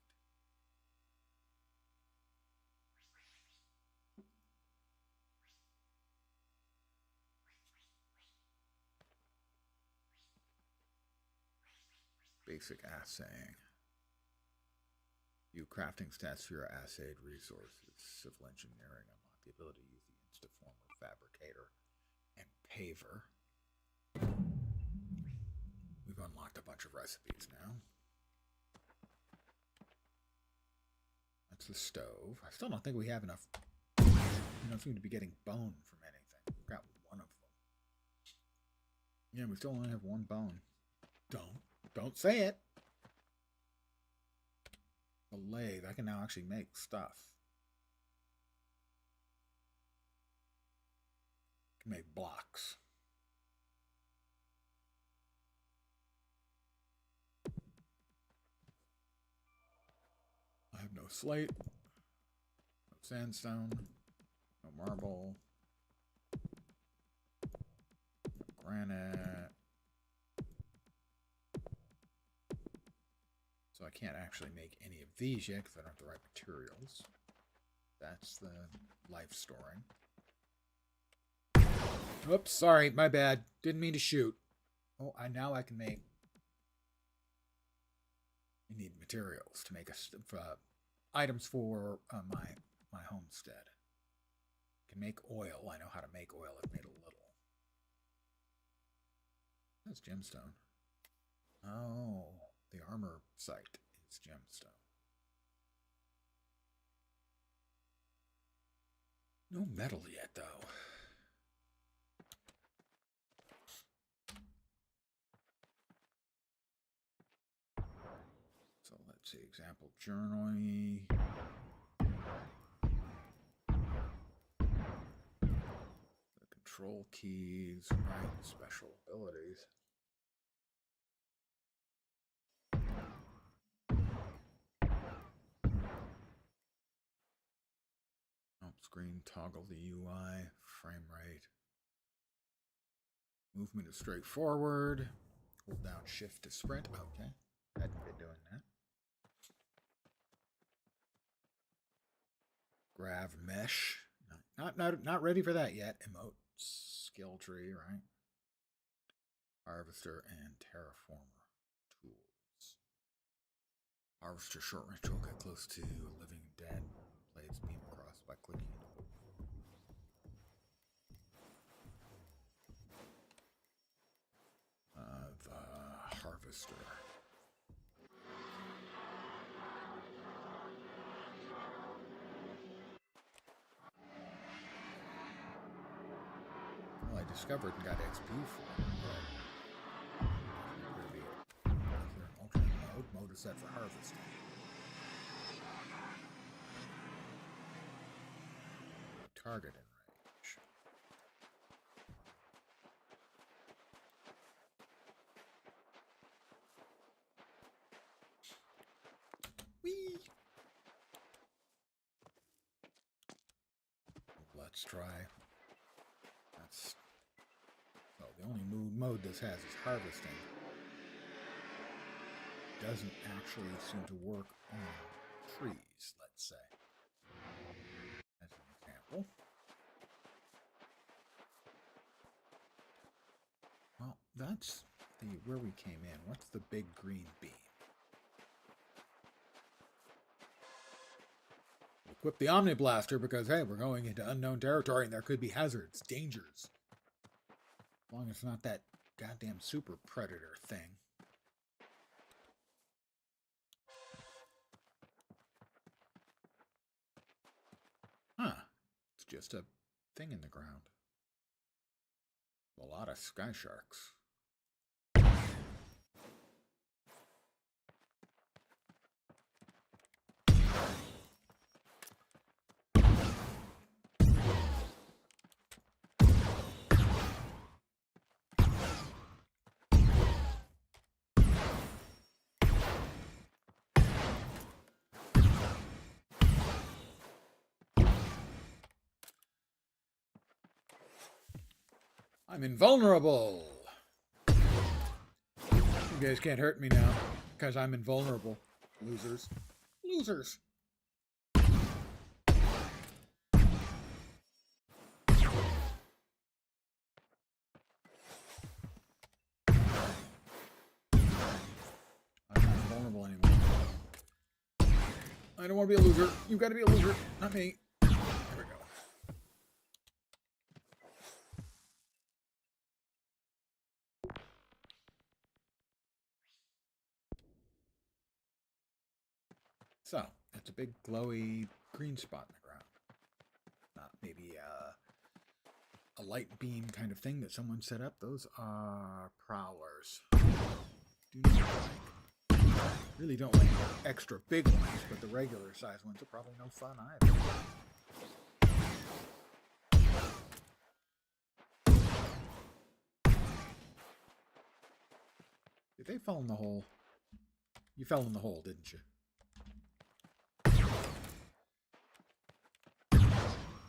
Basic assaying. View crafting stats for your assayed resources. Civil engineering, unlock the ability to use the Instaformer, Fabricator, and Paver. We've unlocked a bunch of recipes now. That's the stove. I still don't think we have enough. We don't seem to be getting bone from anything. We've got one of them. Yeah, we still only have one bone. Don't say it. The lathe. I can now actually make stuff. I can make blocks. I have no slate, no sandstone, no marble, no granite. So I can't actually make any of these yet because I don't have the right materials. That's the life storing. Oops, sorry, my bad. Didn't mean to shoot. Oh, now I can make. You need materials to make items for my homestead. I can make oil. I know how to make oil. I've made a little. That's gemstone. Oh, the armor site is gemstone. No metal yet, though. So let's see, example journal. The control keys, right? Special abilities. Screen, toggle the UI, frame rate. Movement is straightforward. Hold down shift to sprint. Okay. Hadn't been doing that. Grav mesh. Not ready for that yet. Emote skill tree, right? Harvester and terraformer tools. Harvester short range will get close to living dead. Blades beam across by clicking. The harvester. Well, I discovered and got XP for it, but is there an alternate mode? Mode is set for harvesting. Target in range. Whee! Let's try. That's the only mode this has is harvesting. Doesn't actually seem to work on trees, let's say. As an example. Well, that's where we came in. What's the big green beam? We'll equip the Omni Blaster because, hey, we're going into unknown territory and there could be hazards, dangers. As long as it's not that goddamn super predator thing. Huh. It's just a thing in the ground. A lot of sky sharks. I'm invulnerable. You guys can't hurt me now because I'm invulnerable. Losers. Losers. I'm not invulnerable anymore. I don't want to be a loser. You got to be a loser, not me. There we go. So, that's a big glowy green spot in the ground. Not maybe a light beam kind of thing that someone set up. Those are prowlers. Do not like. Really don't like extra big ones, but the regular size ones are probably no fun either. Did they fall in the hole? You fell in the hole, didn't you?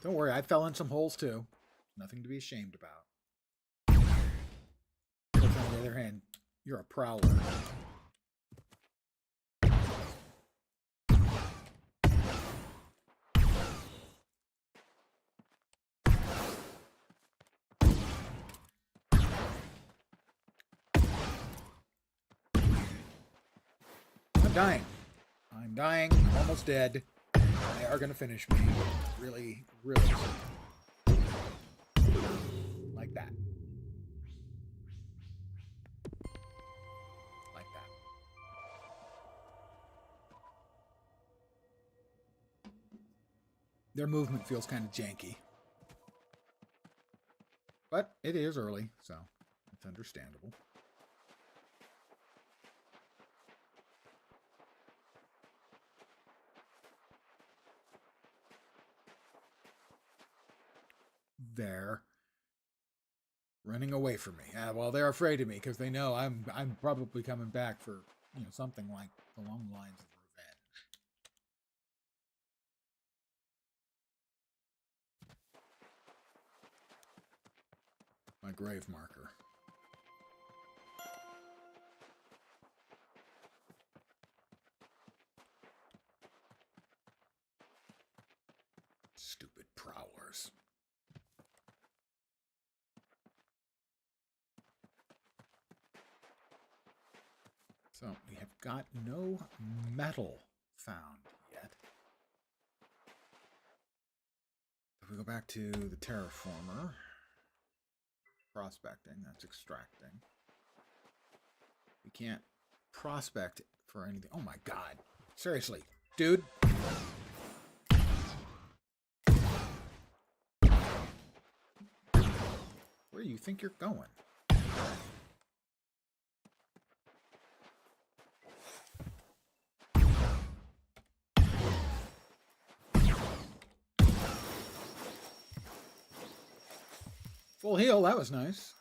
Don't worry, I fell in some holes too. Nothing to be ashamed about. But on the other hand, you're a prowler. I'm dying. I'm dying. I'm almost dead. They are going to finish me. Really, really soon. Like that. Like that. Their movement feels kind of janky. But it is early, so it's understandable. They're running away from me. Well, they're afraid of me because they know I'm probably coming back for, something like along the lines of revenge. My grave marker. Stupid prowlers. So we have got no metal found yet. If we go back to the terraformer, prospecting, that's extracting. We can't prospect for anything. Oh my god. Seriously, dude. Where do you think you're going? Full heal, that was nice.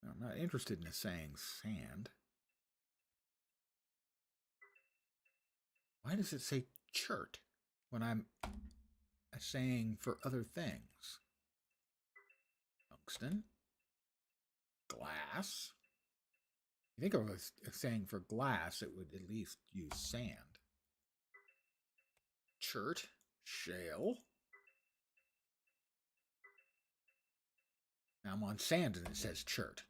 I'm not interested in saying sand. Why does it say chert when I'm saying for other things? Tungsten. Glass. You think if I was saying for glass, it would at least use sand. Chert. Shale. I'm on sand and it says chert.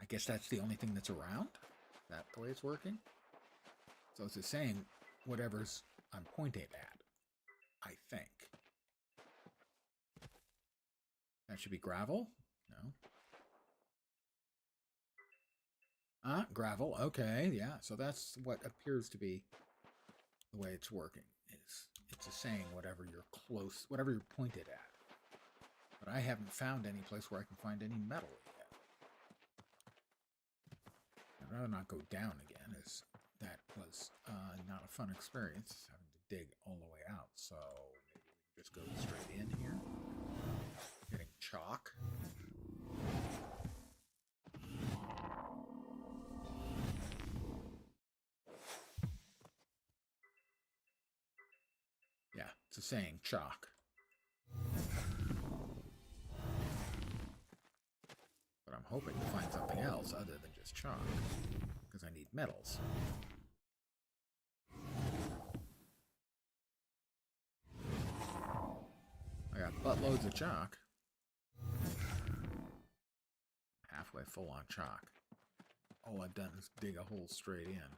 I guess that's the only thing that's around? Is that the way it's working? So it's just saying whatever's I'm pointing at, I think. That should be gravel? No. Gravel. Okay, yeah. So that's what appears to be the way it's working. It's just saying whatever you're whatever you're pointed at. But I haven't found any place where I can find any metal yet. I'd rather not go down again, as that was not a fun experience, having to dig all the way out. So maybe we just go straight in here. Getting chalk. Yeah, it's a saying chalk. But I'm hoping to find something else other than just chalk, because I need metals. I got buttloads of chalk. Halfway full on chalk. All I've done is dig a hole straight in.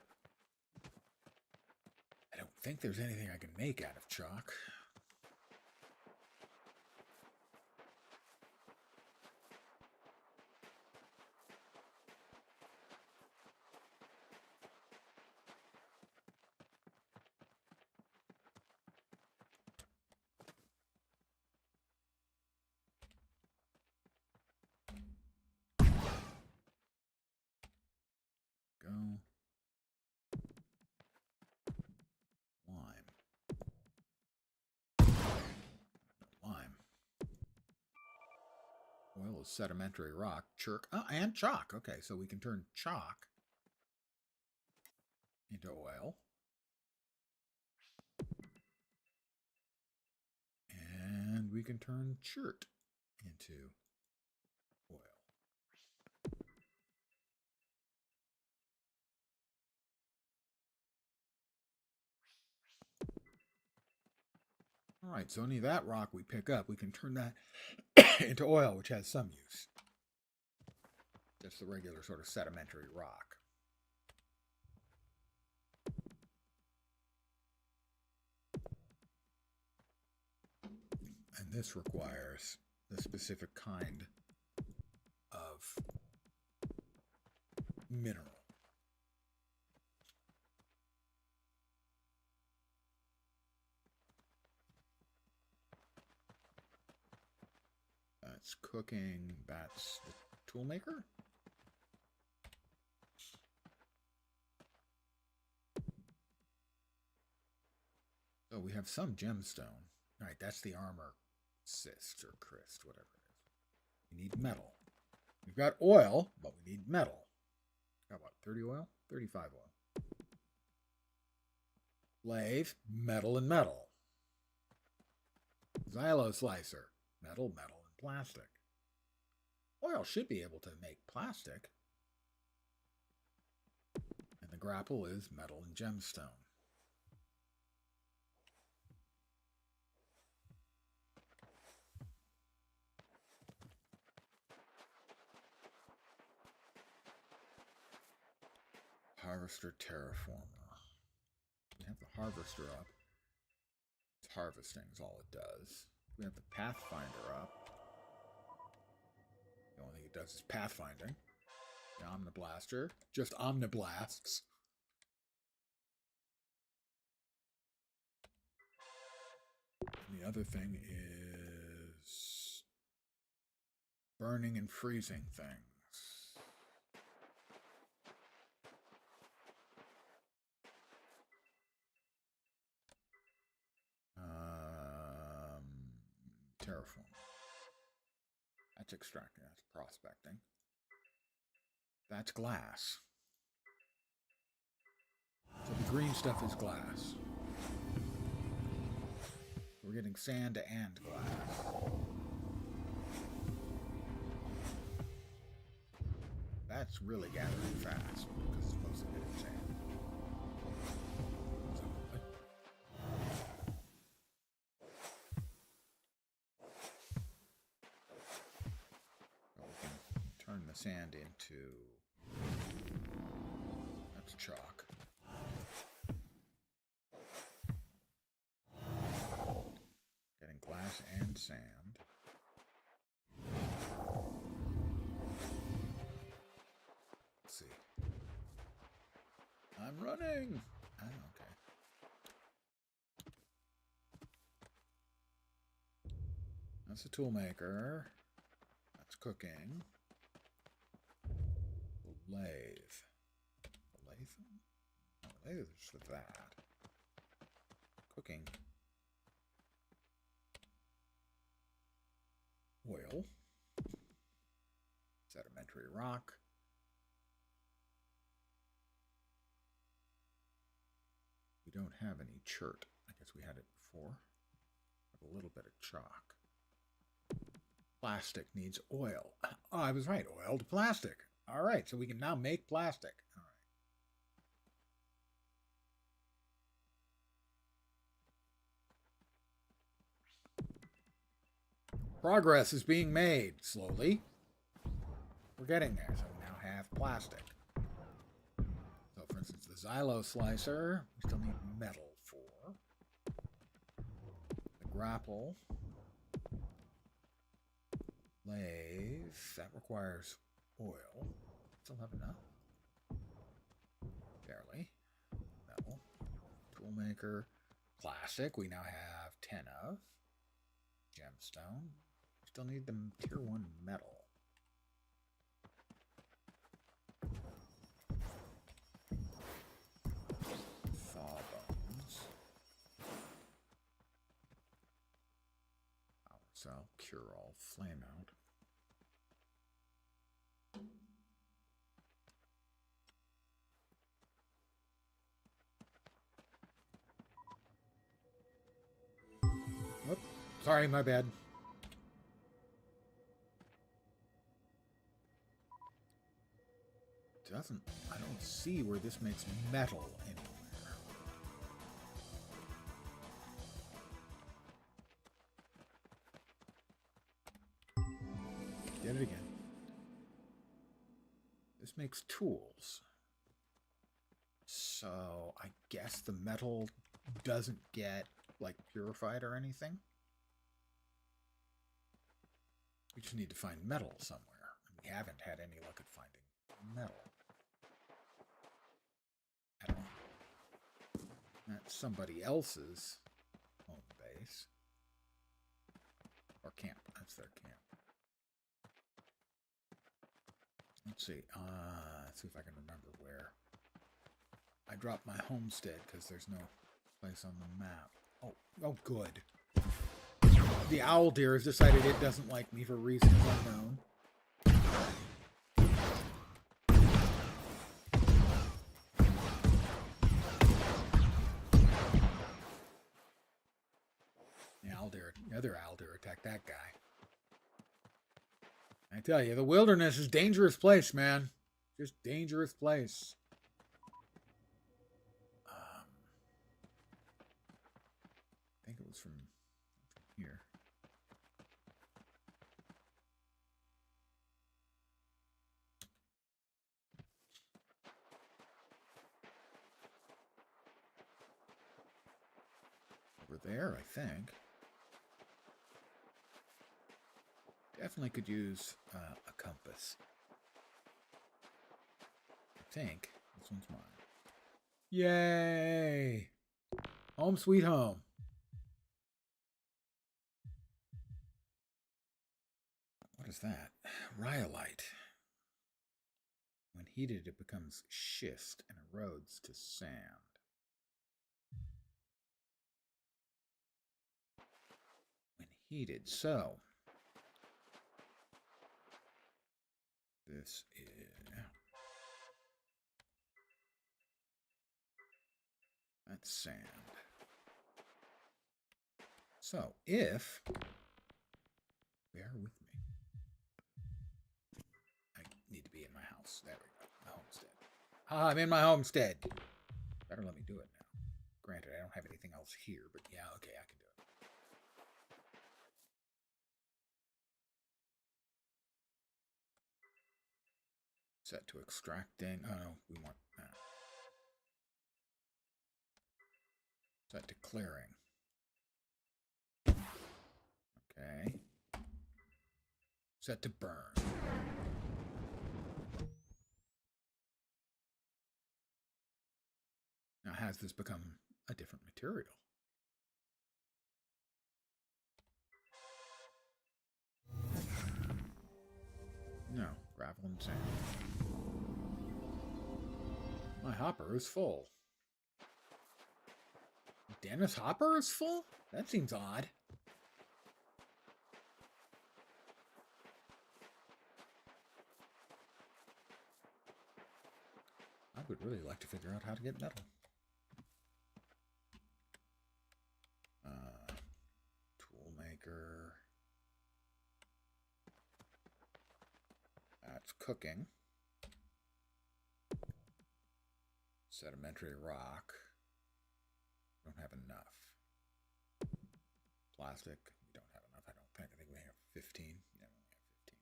I don't think there's anything I can make out of chalk. Go. Lime. Oil is sedimentary rock. And chalk. Okay, so we can turn chalk into oil. And we can turn chert into oil. All right, so any of that rock we pick up, we can turn that into oil, which has some use. Just the regular sort of sedimentary rock. And this requires the specific kind of mineral. That's cooking. That's the tool maker. So we have some gemstone. All right, that's the armor cyst or crest, whatever it is. We need metal. We've got oil, but we need metal. Got what, 30 oil? 35 oil. Lathe, metal and metal. Xylo slicer, metal, metal, and plastic. Oil should be able to make plastic. And the grapple is metal and gemstone. Harvester terraformer. We have the harvester up. It's harvesting is all it does. We have the pathfinder up. The only thing it does is pathfinding. The omniblaster just omniblasts. And the other thing is burning and freezing things. Terraform. That's extracting. That's prospecting. That's glass. So the green stuff is glass. We're getting sand and glass. That's really gathering fast because it's supposed to get in sand. sand into... That's chalk. Getting glass and sand. Let's see. I'm running! Oh, okay. That's a tool maker. That's cooking. Lathe. Lathe? Oh, lathe is for that. Cooking. Oil. Sedimentary rock. We don't have any chert. I guess we had it before. Have a little bit of chalk. Plastic needs oil. Oh, I was right. Oil to plastic. All right, so we can now make plastic. All right. Progress is being made slowly. We're getting there. So we now have plastic. So, for instance, the xylo slicer, we still need metal for. The grapple. Lathe, that requires oil. Still have enough. Barely. Metal. Toolmaker. Plastic, we now have 10 of. Gemstone. Still need the tier 1 metal. Thawbones. Power cell. Cure all. Flame out. Whoop. Sorry, my bad. I don't see where this makes metal anywhere. Did it again. This makes tools. So I guess the metal doesn't get like purified or anything. We just need to find metal somewhere. We haven't had any luck at finding metal at all. That's somebody else's home base. Or camp. That's their camp. Let's see. Let's see if I can remember where. I dropped my homestead because there's no place on the map. Oh, good. The owl deer has decided it doesn't like me for reasons unknown. The other owl deer attacked that guy. I tell you, the wilderness is a dangerous place, man. Just dangerous place. I think it was from here. Over there, I think. Definitely could use a compass. I think this one's mine. Yay! Home sweet home. What is that? Rhyolite. When heated, it becomes schist and erodes to sand. When heated, so this is that's sand. So if bear with me. I need to be in my house. There we go. My homestead. I'm in my homestead. Better let me do it now. Granted, I don't have anything else here, but yeah, okay, I can do it. Set to extracting. Oh no, we want that. Set to clearing. Okay. Set to burn. Now, has this become a different material? No, gravel and sand. My hopper is full. Dennis' hopper is full? That seems odd. I would really like to figure out how to get metal. Tool maker. That's cooking. Sedimentary rock. Don't have enough. Plastic. We don't have enough, I don't think. I think we have 15. Yeah, we only have 15.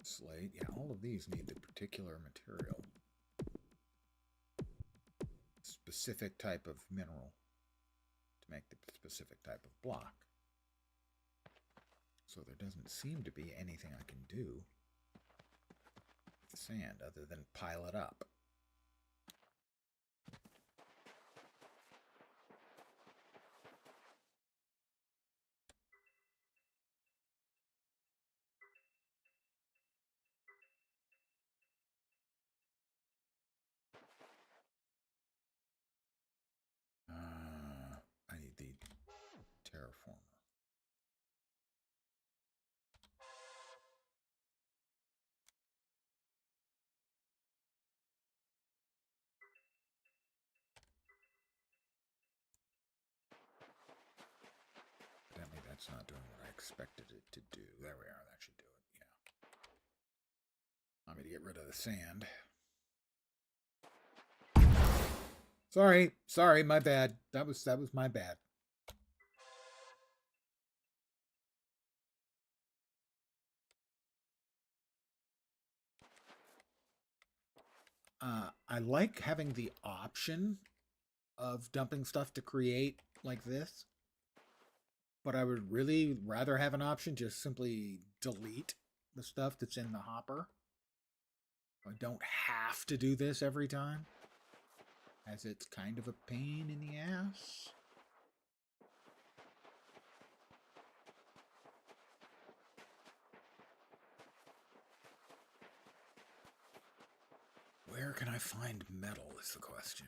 Slate. Yeah, all of these need the particular material. Specific type of mineral to make the specific type of block. So there doesn't seem to be anything I can do with the sand other than pile it up. I need the terraformer. Evidently that's not doing what I expected it to do. There we are, that should do it, yeah. Want me to get rid of the sand. Sorry, my bad. That was my bad. I like having the option of dumping stuff to create like this, but I would really rather have an option just simply delete the stuff that's in the hopper. I don't have to do this every time, as it's kind of a pain in the ass. Where can I find metal is the question.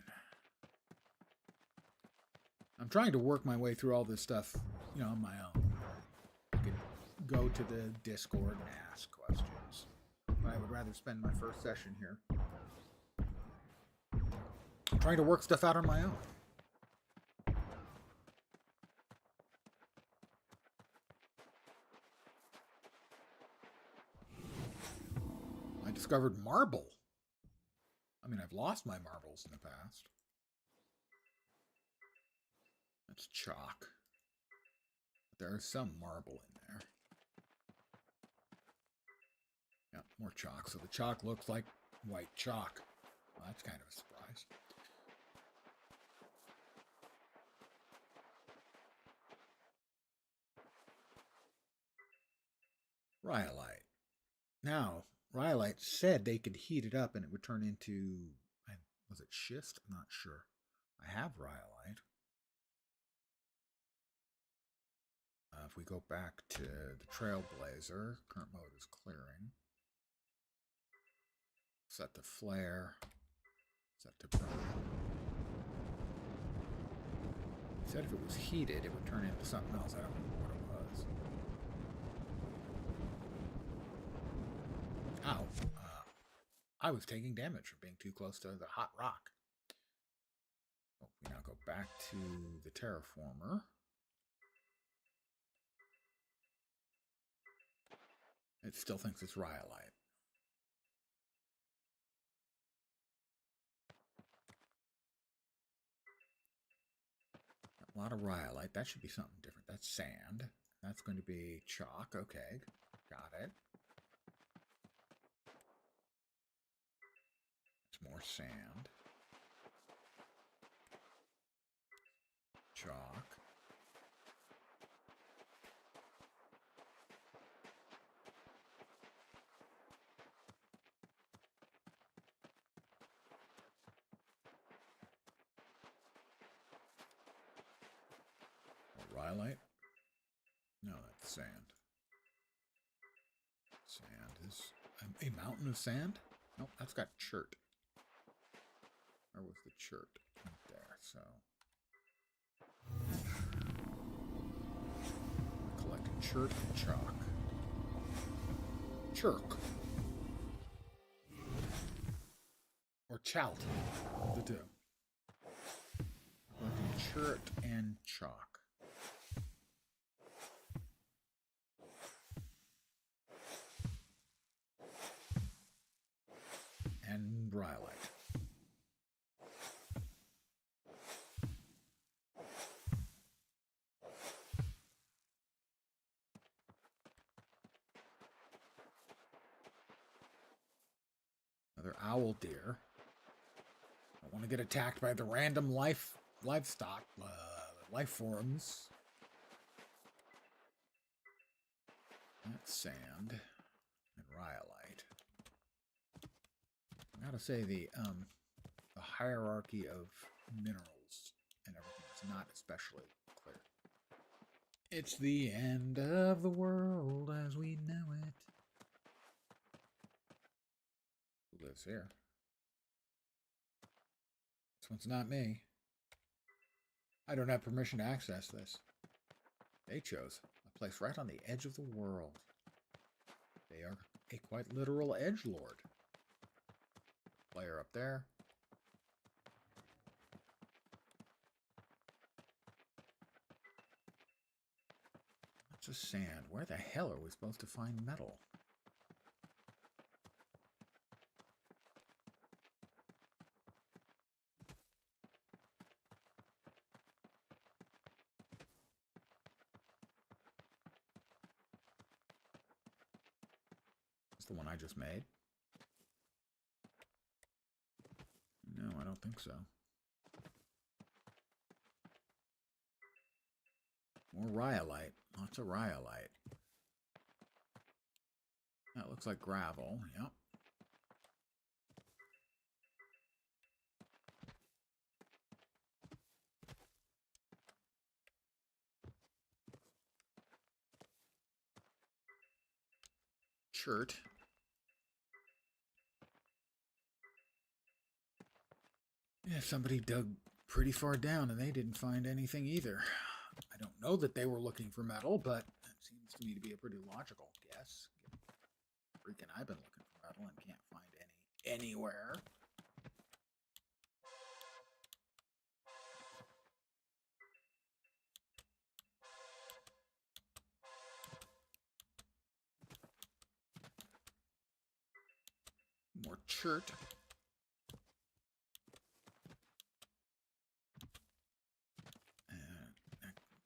I'm trying to work my way through all this stuff, you know, on my own. I could go to the Discord and ask questions, but I would rather spend my first session here trying to work stuff out on my own. I discovered marble. I mean, I've lost my marbles in the past. That's chalk. But there is some marble in there. Yeah, more chalk. So the chalk looks like white chalk. Well, that's kind of a surprise. Rhyolite. Now, rhyolite said they could heat it up and it would turn into, was it schist? I'm not sure. I have rhyolite. If we go back to the Trailblazer, current mode is clearing. Set to flare. Set to burn. It said if it was heated, it would turn into something else. I don't remember what it was. Ow. I was taking damage from being too close to the hot rock. Oh, we now go back to the terraformer. It still thinks it's rhyolite. A lot of rhyolite. That should be something different. That's sand. That's going to be chalk. Okay, got it. It's more sand. Chalk. Rhyolite? No, that's sand. Sand is a mountain of sand? Nope, that's got chert. Where was the chert? Right there, so. Collecting chert and chalk. Chirk. Or chalt, the two. Collecting chert and chalk. And rhyolite. Another owl deer. I want to get attacked by the random livestock, life forms. That's sand and rhyolite. I gotta say the hierarchy of minerals and everything is not especially clear. It's the end of the world as we know it. Who lives here? This one's not me. I don't have permission to access this. They chose a place right on the edge of the world. They are a quite literal edgelord. Player up there. That's just sand. Where the hell are we supposed to find metal? That's the one I just made. No, I don't think so. More rhyolite. Lots of rhyolite. That looks like gravel. Yep. Chert. Yeah, somebody dug pretty far down and they didn't find anything either. I don't know that they were looking for metal, but that seems to me to be a pretty logical guess. Freaking, I've been looking for metal and can't find any anywhere. More chert.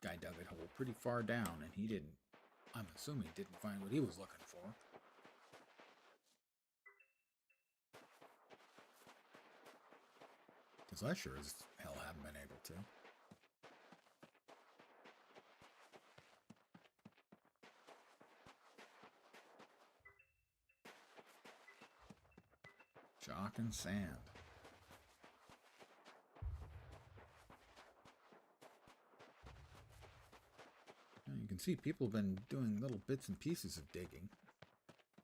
Guy dug a hole pretty far down, and he didn't, I'm assuming, didn't find what he was looking for. Because I sure as hell haven't been able to. Chalk and sand. You can see people have been doing little bits and pieces of digging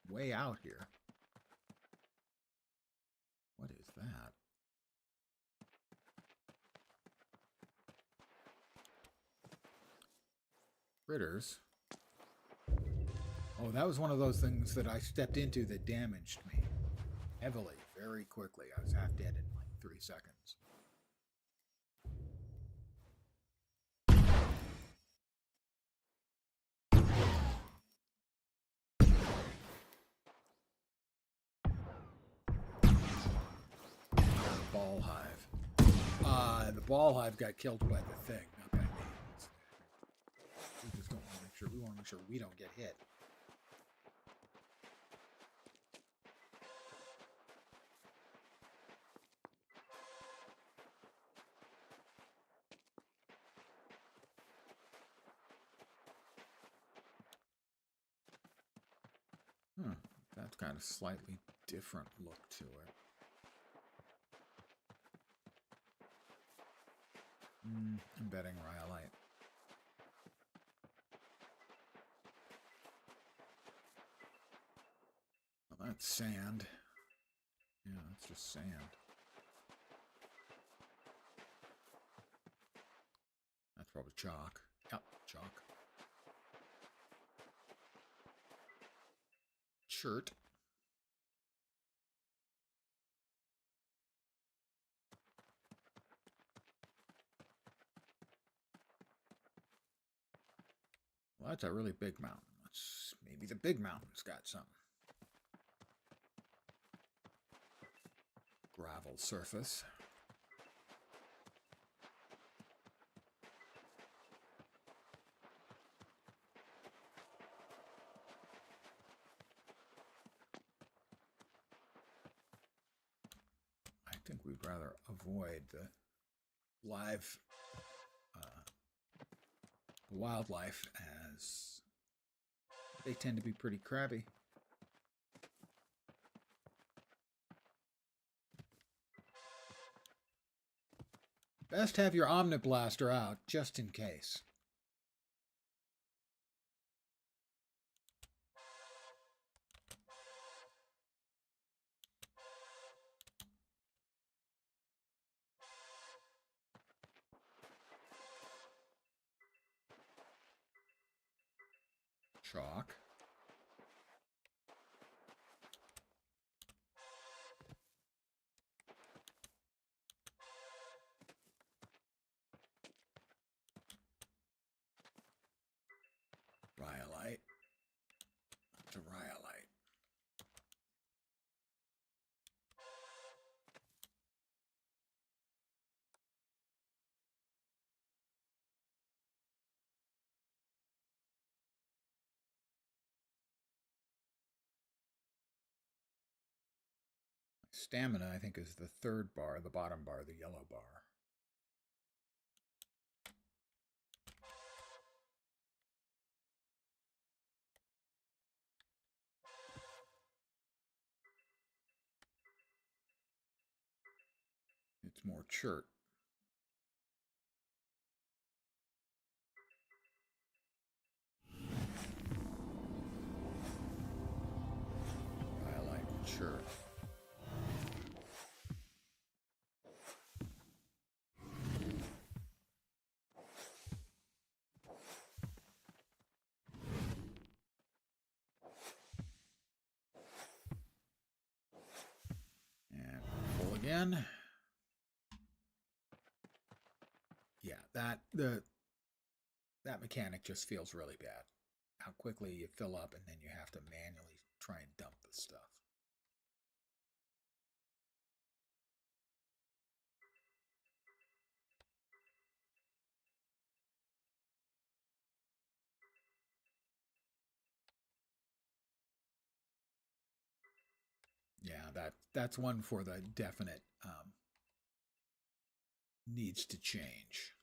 way out here. What is that? Critters. Oh, that was one of those things that I stepped into that damaged me heavily, very quickly. I was half dead in like 3 seconds. Ball hive. The ball hive got killed by the thing. Okay. capture. We want to make sure we don't get hit. That's got a slightly different look to it. Embedding rhyolite. Well, that's sand. Yeah, it's just sand. That's probably chalk. Yep, chalk. Shirt. Well, that's a really big mountain. Maybe the big mountain's got something. Gravel surface. I think we'd rather avoid the live wildlife, as they tend to be pretty crabby. Best have your Omniblaster out, just in case. Chalk. Rhyolite. To rhyolite. Stamina, I think, is the third bar, the bottom bar, the yellow bar. It's more chert. Rhyolite and chert. And full again. Yeah, that mechanic just feels really bad. How quickly you fill up and then you have to manually try and dump the stuff. Yeah, that's one for the definite needs to change.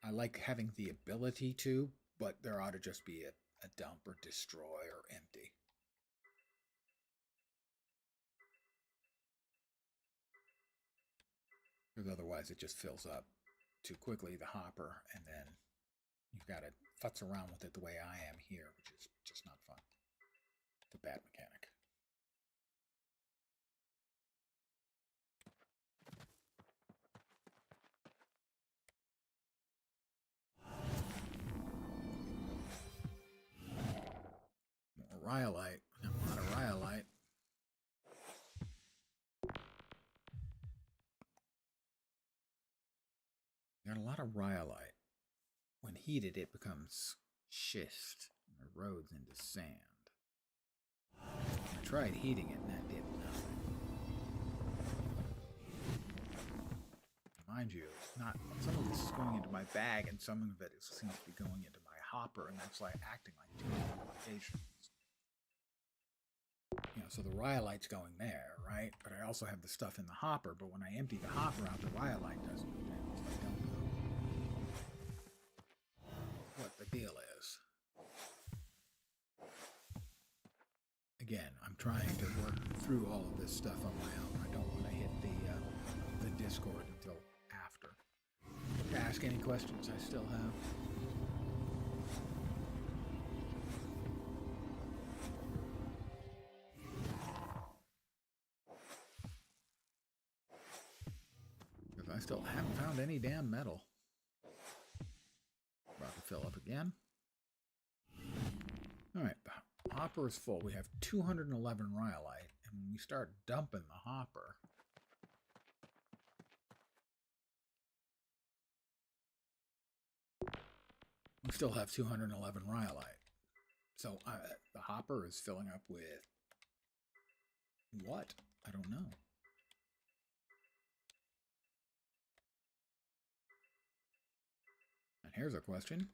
I like having the ability to, but there ought to just be a dump or destroy or empty. Because otherwise it just fills up too quickly, the hopper, and then you've got to futz around with it the way I am here, which is just not fun. It's a bad mechanic. More rhyolite. A lot of rhyolite. Got a lot of rhyolite. When heated, it becomes schist and erodes into sand. I tried heating it and that did nothing. mind you, not some of this is going into my bag, and some of it seems to be going into my hopper, and that's like acting like two different locations. You know, so the rhyolite's going there, right? But I also have the stuff in the hopper. But when I empty the hopper out, the rhyolite doesn't go down. So I don't know what the deal is. Again, I'm trying to work through all of this stuff on my own. I don't want to hit the Discord until after. Ask any questions I still have. Because I still haven't found any damn metal. About to fill up again. Alright, the hopper is full. We have 211 rhyolite. And when we start dumping the hopper, we still have 211 rhyolite. So the hopper is filling up with what? I don't know. And here's a question.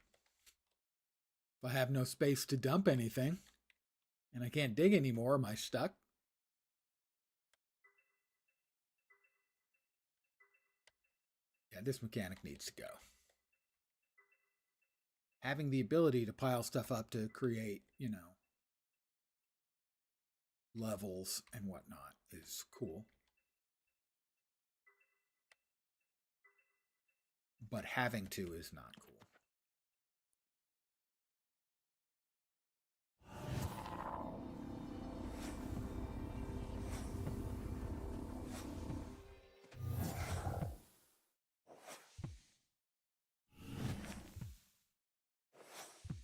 If I have no space to dump anything, and I can't dig anymore, am I stuck? Yeah, this mechanic needs to go. Having the ability to pile stuff up to create, you know, levels and whatnot is cool. But having to is not cool.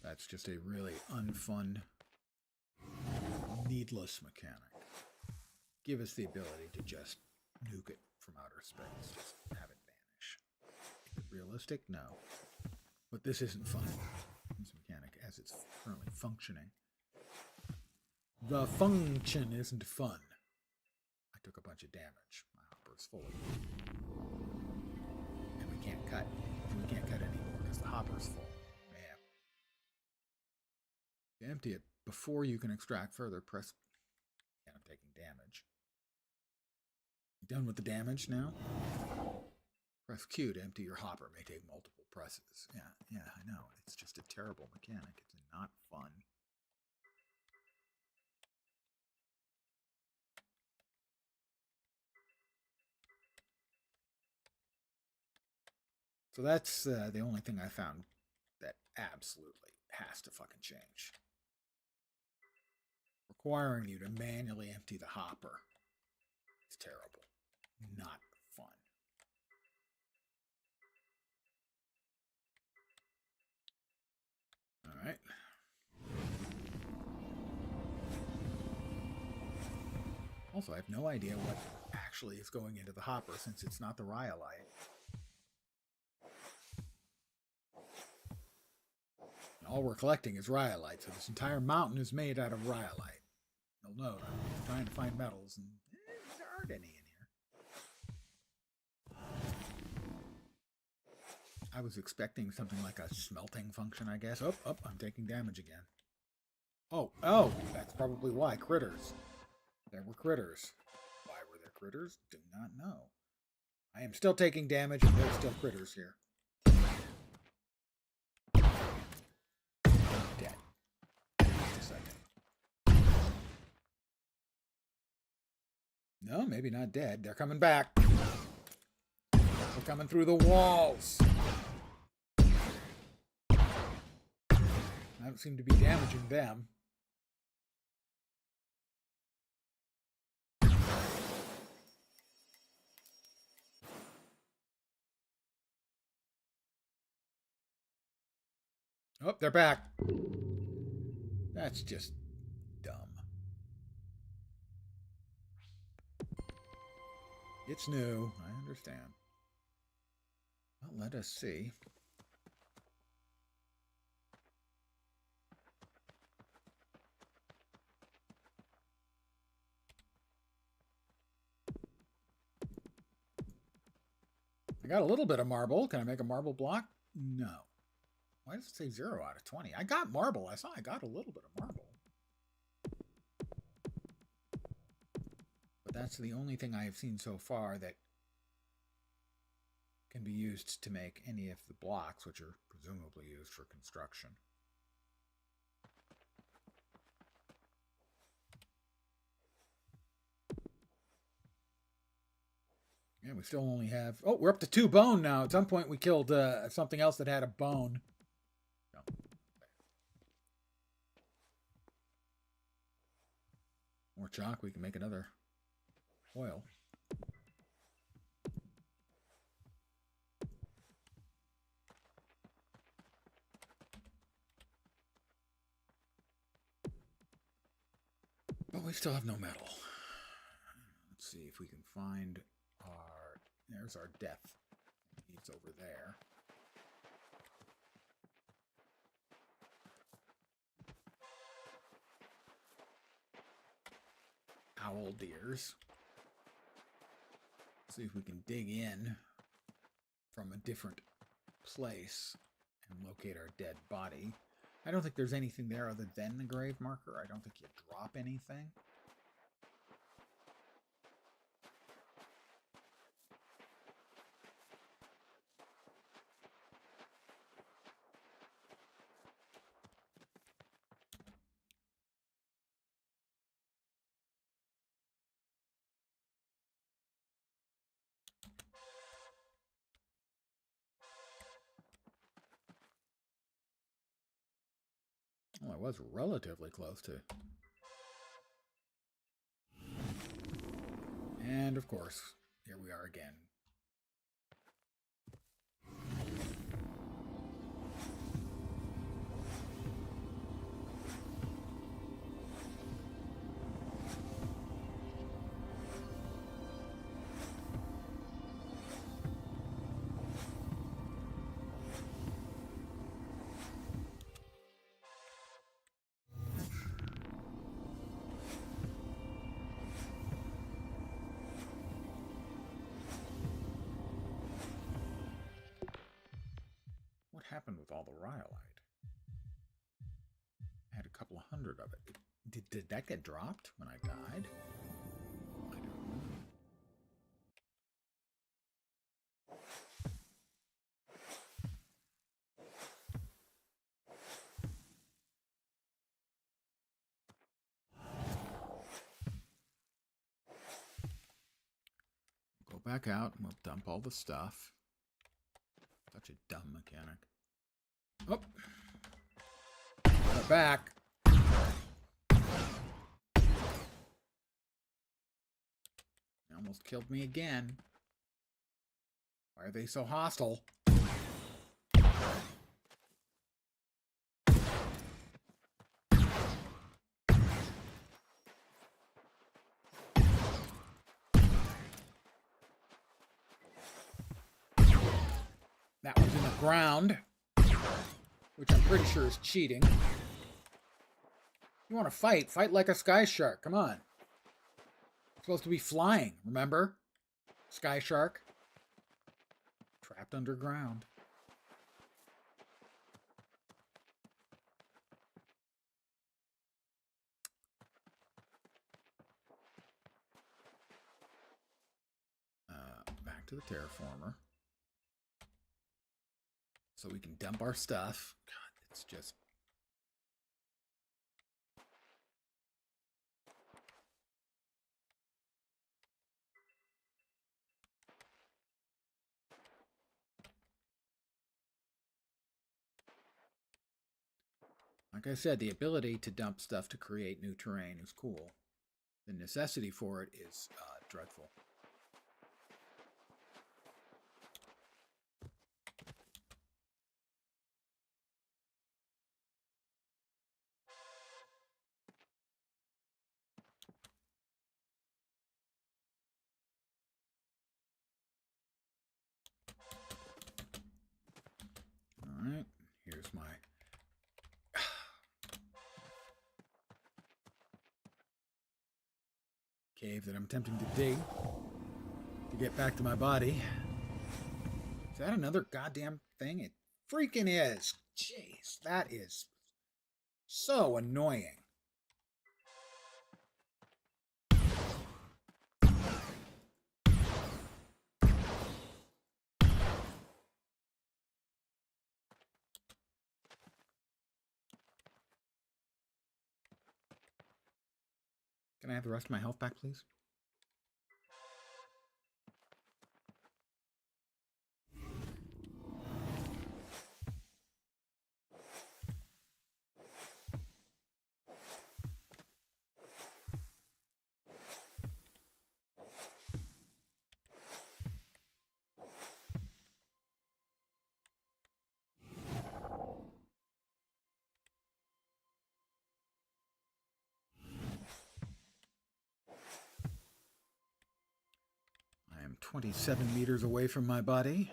That's just a really unfun, needless mechanic. Give us the ability to just nuke it from outer space. Just have it vanish. Is it realistic? No. But this isn't fun. This mechanic, as it's currently functioning. The function isn't fun. I took a bunch of damage. My hopper's full of it. And we can't cut. And we can't cut anymore because the hopper's full. To empty it before you can extract further, press. And I'm taking damage. Done with the damage now? Press Q to empty your hopper. May take multiple presses. Yeah, I know. It's just a terrible mechanic. It's not fun. So that's the only thing I found that absolutely has to fucking change. Requiring you to manually empty the hopper is terrible. Not fun. All right. Also, I have no idea what actually is going into the hopper since it's not the rhyolite. And all we're collecting is rhyolite, so this entire mountain is made out of rhyolite. You'll note I'm trying to find metals, and there aren't any in here. I was expecting something like a smelting function, I guess. Oh, I'm taking damage again. Oh, that's probably why. Critters. There were critters. Why were there critters? Do not know. I am still taking damage, and there's still critters here. Dead. Just a second. No, maybe not dead. They're coming back. They're coming through the walls. I don't seem to be damaging them. Oh, they're back. That's just dumb. It's new. I understand. Well, let us see. I got a little bit of marble. Can I make a marble block? No. Why does it say 0 out of 20? I got marble. I got a little bit of marble. But that's the only thing I have seen so far that can be used to make any of the blocks, which are presumably used for construction. And we still only have... Oh, we're up to 2 bone now. At some point we killed something else that had a bone. No. More chalk. We can make another oil. But we still have no metal. Let's see if we can find our... There's our death. He's over there. Owl deers. See if we can dig in from a different place and locate our dead body. I don't think there's anything there other than the grave marker. I don't think you drop anything. Well, I was relatively close to. And of course, here we are again. What happened with all the rhyolite? I had a couple of hundred of it. Did that get dropped when I died? I don't know. Go back out and we'll dump all the stuff. Such a dumb mechanic. Oh! Got it back. They almost killed me again. Why are they so hostile? That one's in the ground, which I'm pretty sure is cheating. You want to fight? Fight like a sky shark. Come on. You're supposed to be flying, remember? Sky shark. Trapped underground. Back to the terraformer. So we can dump our stuff. God, it's just... Like I said, the ability to dump stuff to create new terrain is cool. The necessity for it is dreadful. Alright, here's my... cave that I'm attempting to dig to get back to my body. Is that another goddamn thing? It freaking is. Jeez, that is so annoying. Can I have the rest of my health back, please? I am 27 meters away from my body.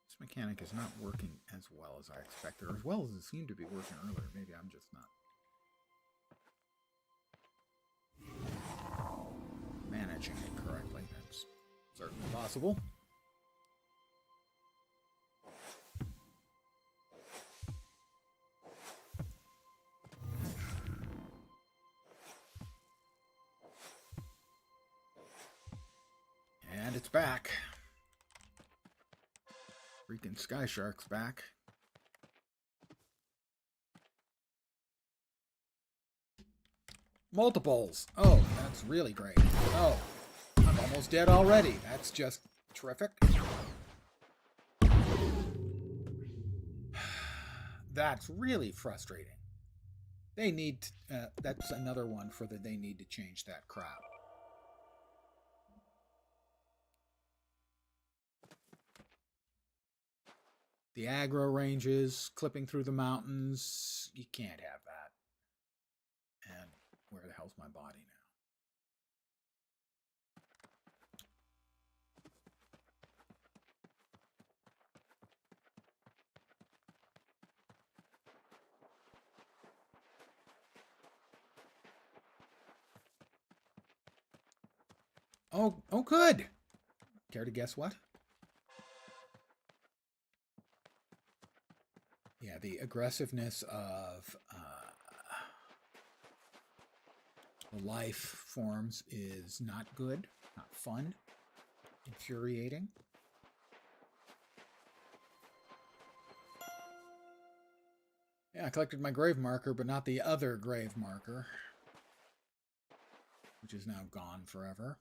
This mechanic is not working as well as I expected, or as well as it seemed to be working earlier. Maybe I'm just not managing it correctly. That's certainly possible. And it's back. Freaking Sky Shark's back. Multiples. Oh, that's really great. Oh, I'm almost dead already. That's just terrific. That's really frustrating. They need, that's another one for the they need to change that crowd. The aggro ranges, clipping through the mountains, you can't have that. And where the hell's my body now? Oh, good. Care to guess what? Yeah, the aggressiveness of the life forms is not good, not fun, infuriating. Yeah, I collected my grave marker, but not the other grave marker, which is now gone forever.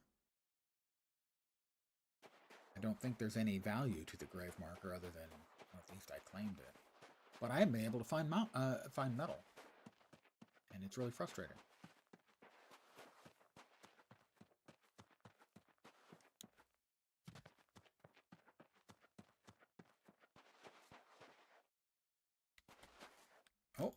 I don't think there's any value to the grave marker other than, well, at least I claimed it. But I haven't been able to find metal, and it's really frustrating. Oh.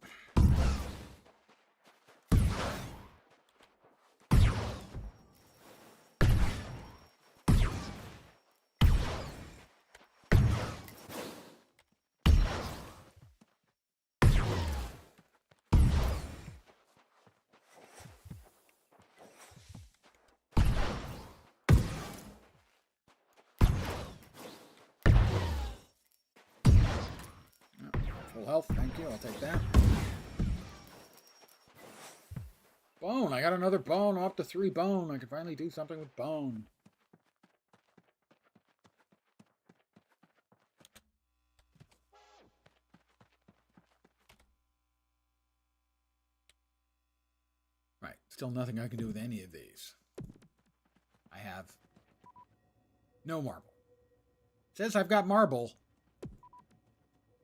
Full health, thank you, I'll take that. Bone, I got another bone, I'm up to 3 bone. I can finally do something with bone. Right, still nothing I can do with any of these. I have no marble. It says I've got marble.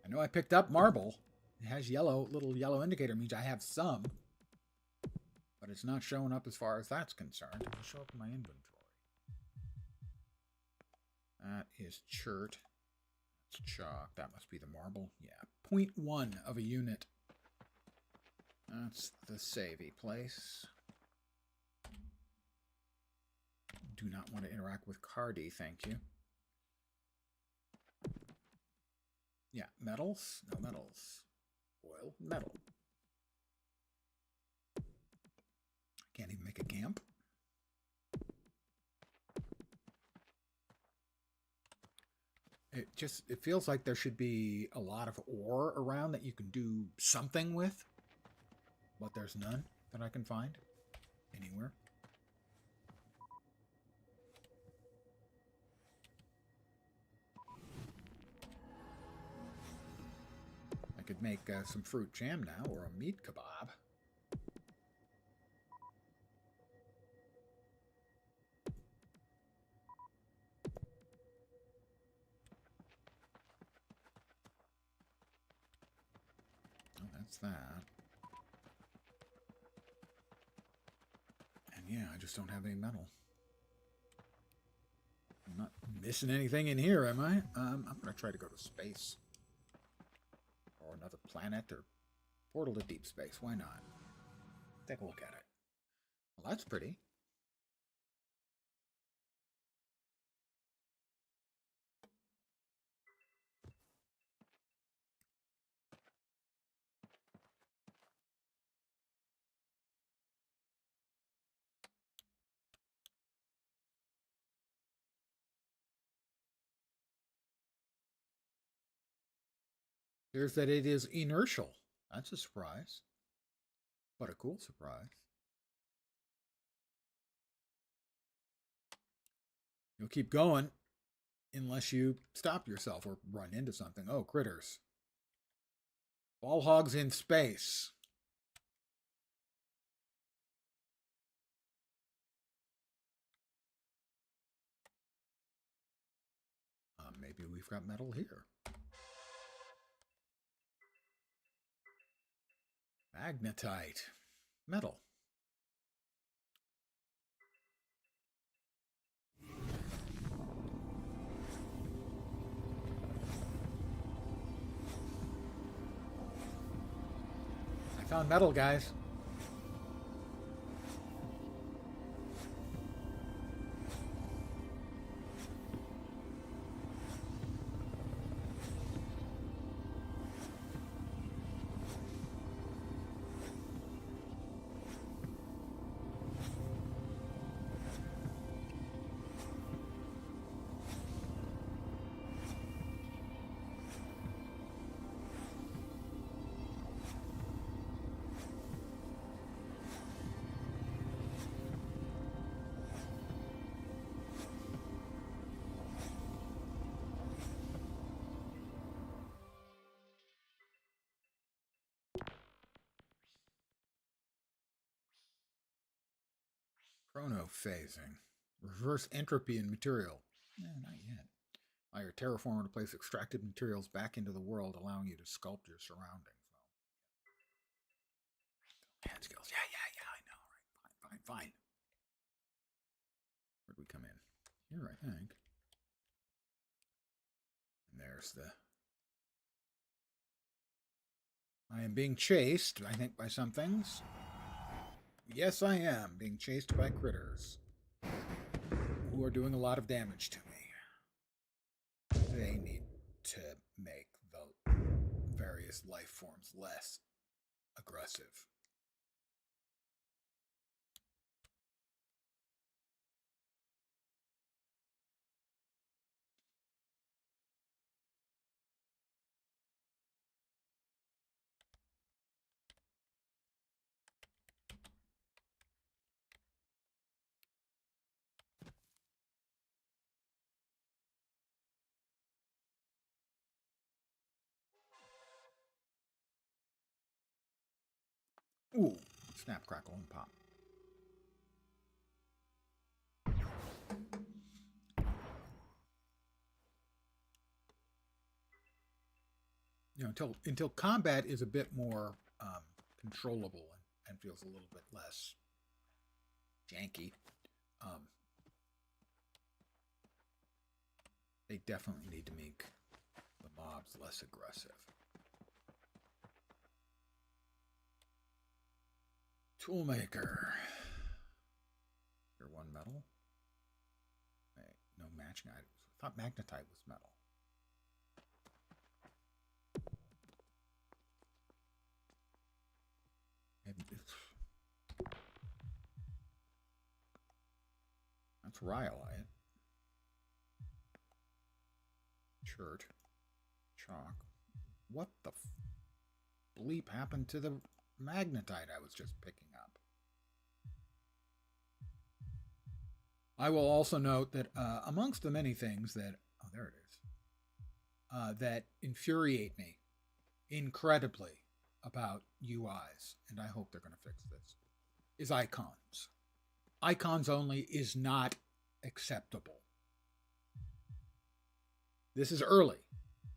I know I picked up marble. It has little yellow indicator, means I have some. But it's not showing up as far as that's concerned. It'll show up in my inventory. That is chert. That's chalk. That must be the marble. Yeah, 0.1 of a unit. That's the savey place. do not want to interact with Cardi, thank you. Yeah, metals? No metals. Oil, metal. Can't even make a camp. It feels like there should be a lot of ore around that you can do something with, but there's none that I can find anywhere. I could make some fruit jam now, or a meat kebab. Oh, that's that. And yeah, I just don't have any metal. I'm not missing anything in here, am I? I'm going to try to go to space. Or another planet, or portal to deep space. Why not? Take a look at it. Well, that's pretty. Here's that it is inertial. That's a surprise. But a cool surprise. You'll keep going unless you stop yourself or run into something. Oh, critters. Ball hogs in space. Maybe we've got metal here. Magnetite. Metal. I found metal, guys. Chronophasing. Reverse entropy in material. Not yet. Allow your terraformer to place extracted materials back into the world, allowing you to sculpt your surroundings. Hand skills. Yeah, I know. Right. Fine. Where'd we come in? Here, I think. And there's the... I am being chased, I think, by some things. Yes, I am being chased by critters who are doing a lot of damage to me. They need to make the various life forms less aggressive. Ooh, snap, crackle, and pop. You know, until combat is a bit more controllable and feels a little bit less janky. They definitely need to make the mobs less aggressive. Toolmaker. Here, one metal. matching items. I thought magnetite was metal. That's rhyolite. Shirt. Chalk. What the bleep happened to the magnetite I was just picking up? I will also note that amongst the many things that, oh, there it is, that infuriate me incredibly about UIs, and I hope they're going to fix this, is icons. Icons only is not acceptable. This is early,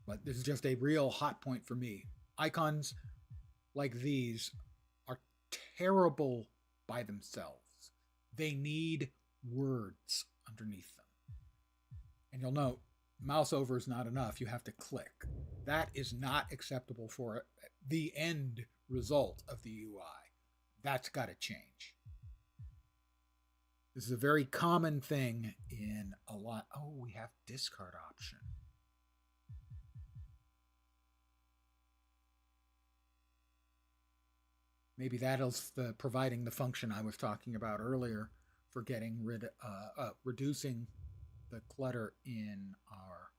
but this is just a real hot point for me. Icons like these are terrible by themselves. They need words underneath them. And you'll note, mouse over is not enough. You have to click. That is not acceptable for the end result of the UI. That's got to change. This is a very common thing in a lot. Oh, we have discard option. Maybe that is providing the function I was talking about earlier for getting reducing the clutter in our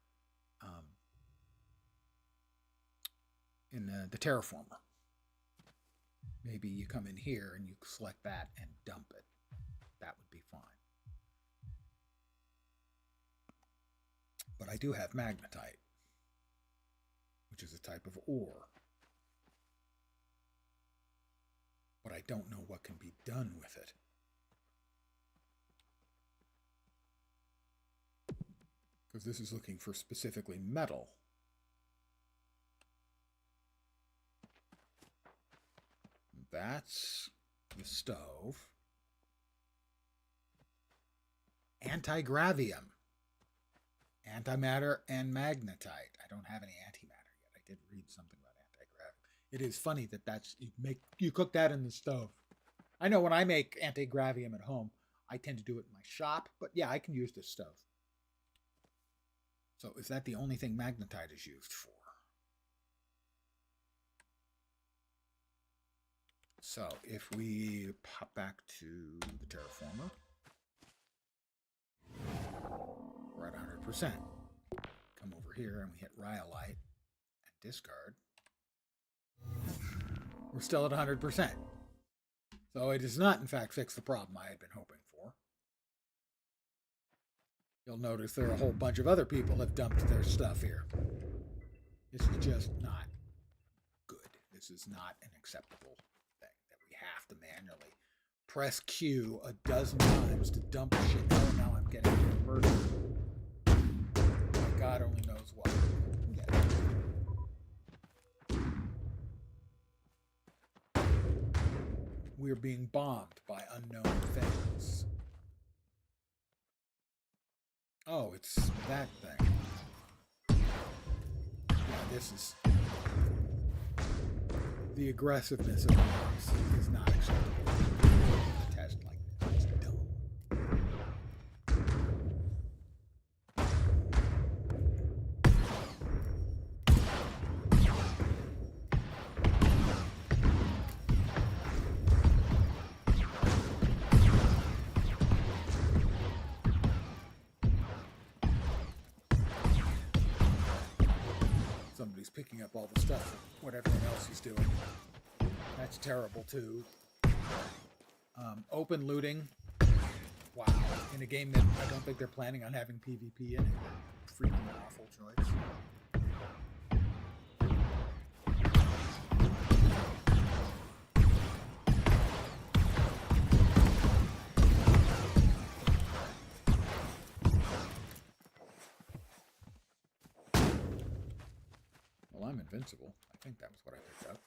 the terraformer. Maybe you come in here and you select that and dump it. That would be fine. But I do have magnetite, which is a type of ore. But I don't know what can be done with it. Because this is looking for specifically metal. That's the stove. Anti-gravium. Antimatter and magnetite. I don't have any antimatter yet. I did read something about anti-gravium. It is funny that you cook that in the stove. I know when I make anti-gravium at home, I tend to do it in my shop, but yeah, I can use this stove. So is that the only thing magnetite is used for? So if we pop back to the terraformer, we're at 100%. Come over here and we hit rhyolite and discard. We're still at 100%. So it does not, in fact, fix the problem I had been hoping for. You'll notice there are a whole bunch of other people have dumped their stuff here. This is just not good. This is not an acceptable thing that we have to manually press Q a dozen times to dump shit. Oh, now I'm getting murdered. God only knows what. We're being bombed by unknown things. Oh, it's that thing. Yeah, this is... The aggressiveness of this is not acceptable. A test like this is dumb. Somebody's picking up all the stuff, what everyone else is doing. That's terrible too. Open looting. Wow. In a game that I don't think they're planning on having PvP in it. Freaking awful choice. Well, I'm invincible. I think that was what I picked up.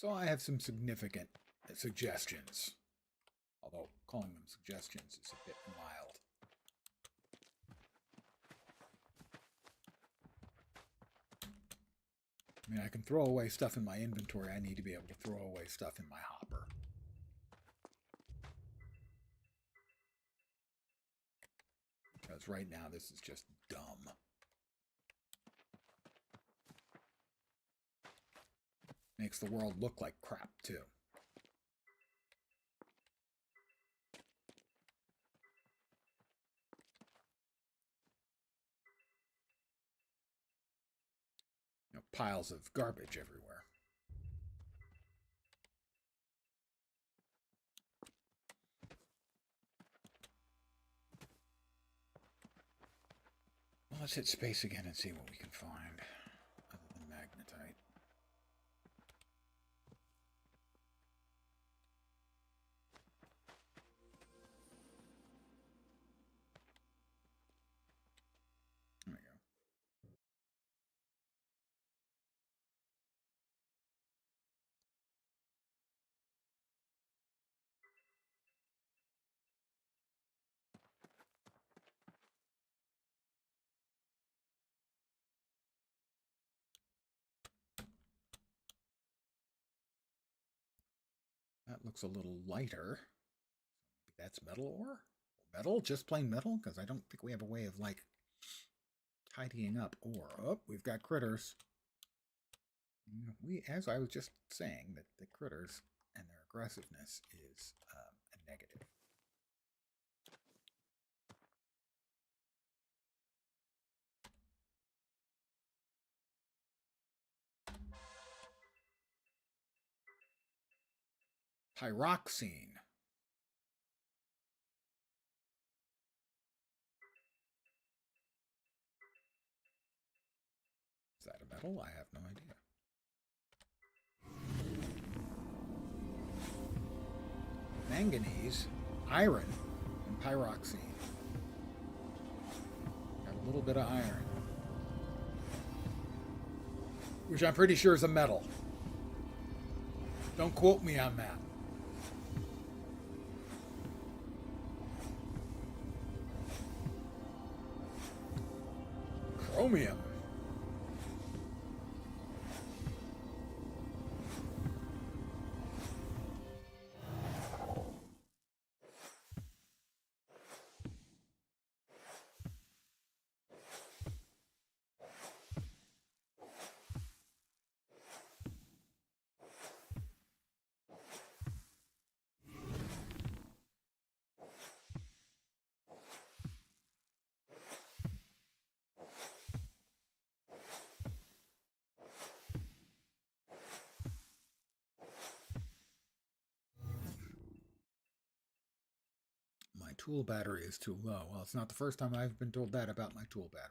So I have some significant suggestions. Although calling them suggestions is a bit mild. I mean, I can throw away stuff in my inventory. I need to be able to throw away stuff in my hopper. Because right now this is just dumb. Makes the world look like crap, too. You know, piles of garbage everywhere. Well, let's hit space again and see what we can find other than magnetite. There we go. That looks a little lighter. That's metal ore? Metal? Just plain metal? Because I don't think we have a way of, like, tidying up ore. Oh, we've got critters. As I was just saying, that the critters and their aggressiveness is a negative. Pyroxene. Is that a metal? I have no idea. Manganese, iron, and pyroxene. Got a little bit of iron. Which I'm pretty sure is a metal. Don't quote me on that. Chromium. My tool battery is too low. Well, it's not the first time I've been told that about my tool battery.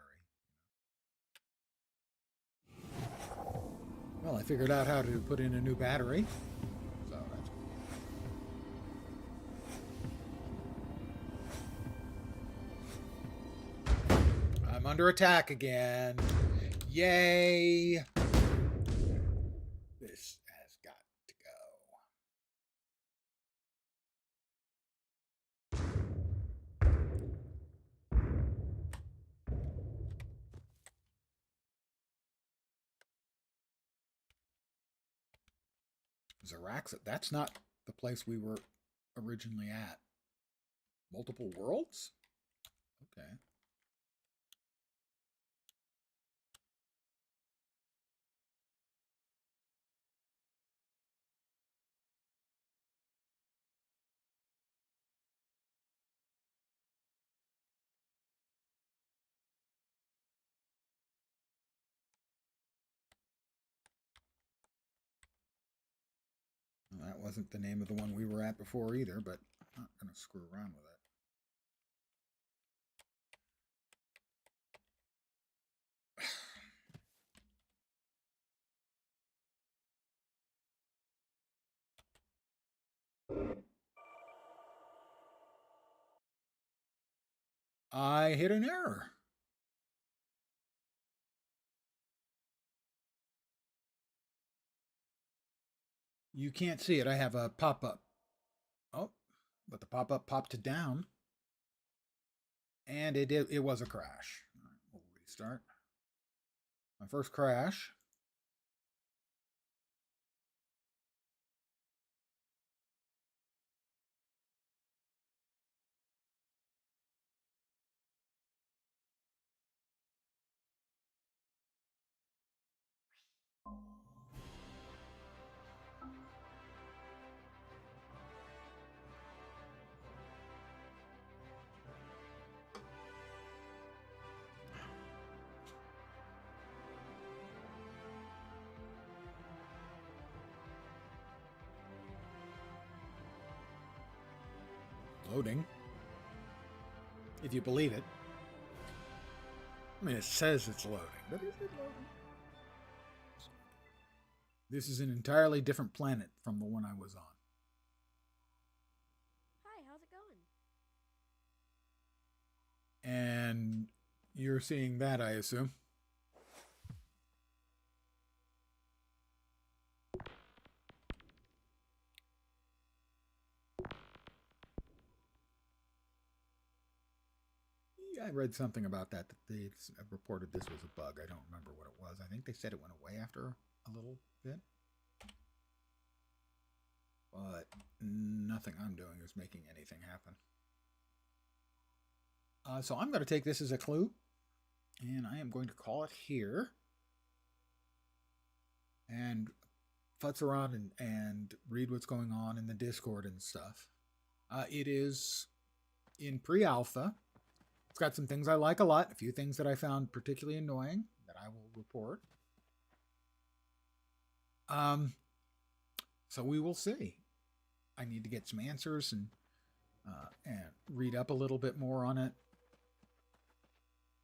Well, I figured out how to put in a new battery. So that's cool. I'm under attack again. Yay! This has got to go. Zaraxa, that's not the place we were originally at. Multiple worlds? Okay. Well, that wasn't the name of the one we were at before either, but I'm not going to screw around with it. I hit an error. You can't see it. I have a pop-up. Oh, but the pop-up popped it down. And it was a crash. All right, we'll restart. My first crash. Loading. If you believe it. I mean, it says it's loading, but is it loading? This is an entirely different planet from the one I was on. Hi, how's it going? And you're seeing that, I assume. I read something about that they reported this was a bug. I don't remember what it was. I think they said it went away after a little bit. But nothing I'm doing is making anything happen. So I'm going to take this as a clue. And I am going to call it here. And futz around and read what's going on in the Discord and stuff. It is in pre-alpha. It's got some things I like a lot, a few things that I found particularly annoying that I will report. So we will see. I need to get some answers and read up a little bit more on it.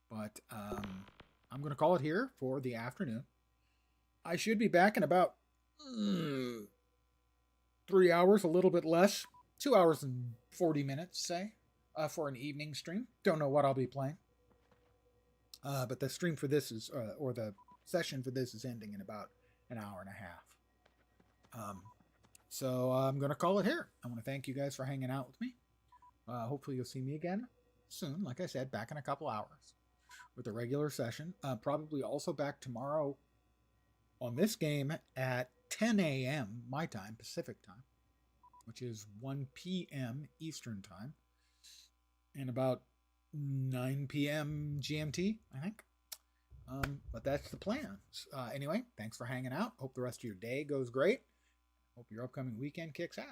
But I'm going to call it here for the afternoon. I should be back in about 3 hours, a little bit less. 2 hours and 40 minutes, say, for an evening stream. Don't know what I'll be playing. But the stream for this is, or the session for this is ending in about an hour and a half. So I'm going to call it here. I want to thank you guys for hanging out with me. Hopefully you'll see me again soon. Like I said, back in a couple hours with a regular session. Probably also back tomorrow on this game at 10 a.m. my time, Pacific time, which is 1 p.m. Eastern time, and about 9 p.m. GMT, I think. But that's the plan. Anyway, thanks for hanging out. Hope the rest of your day goes great. Hope your upcoming weekend kicks out.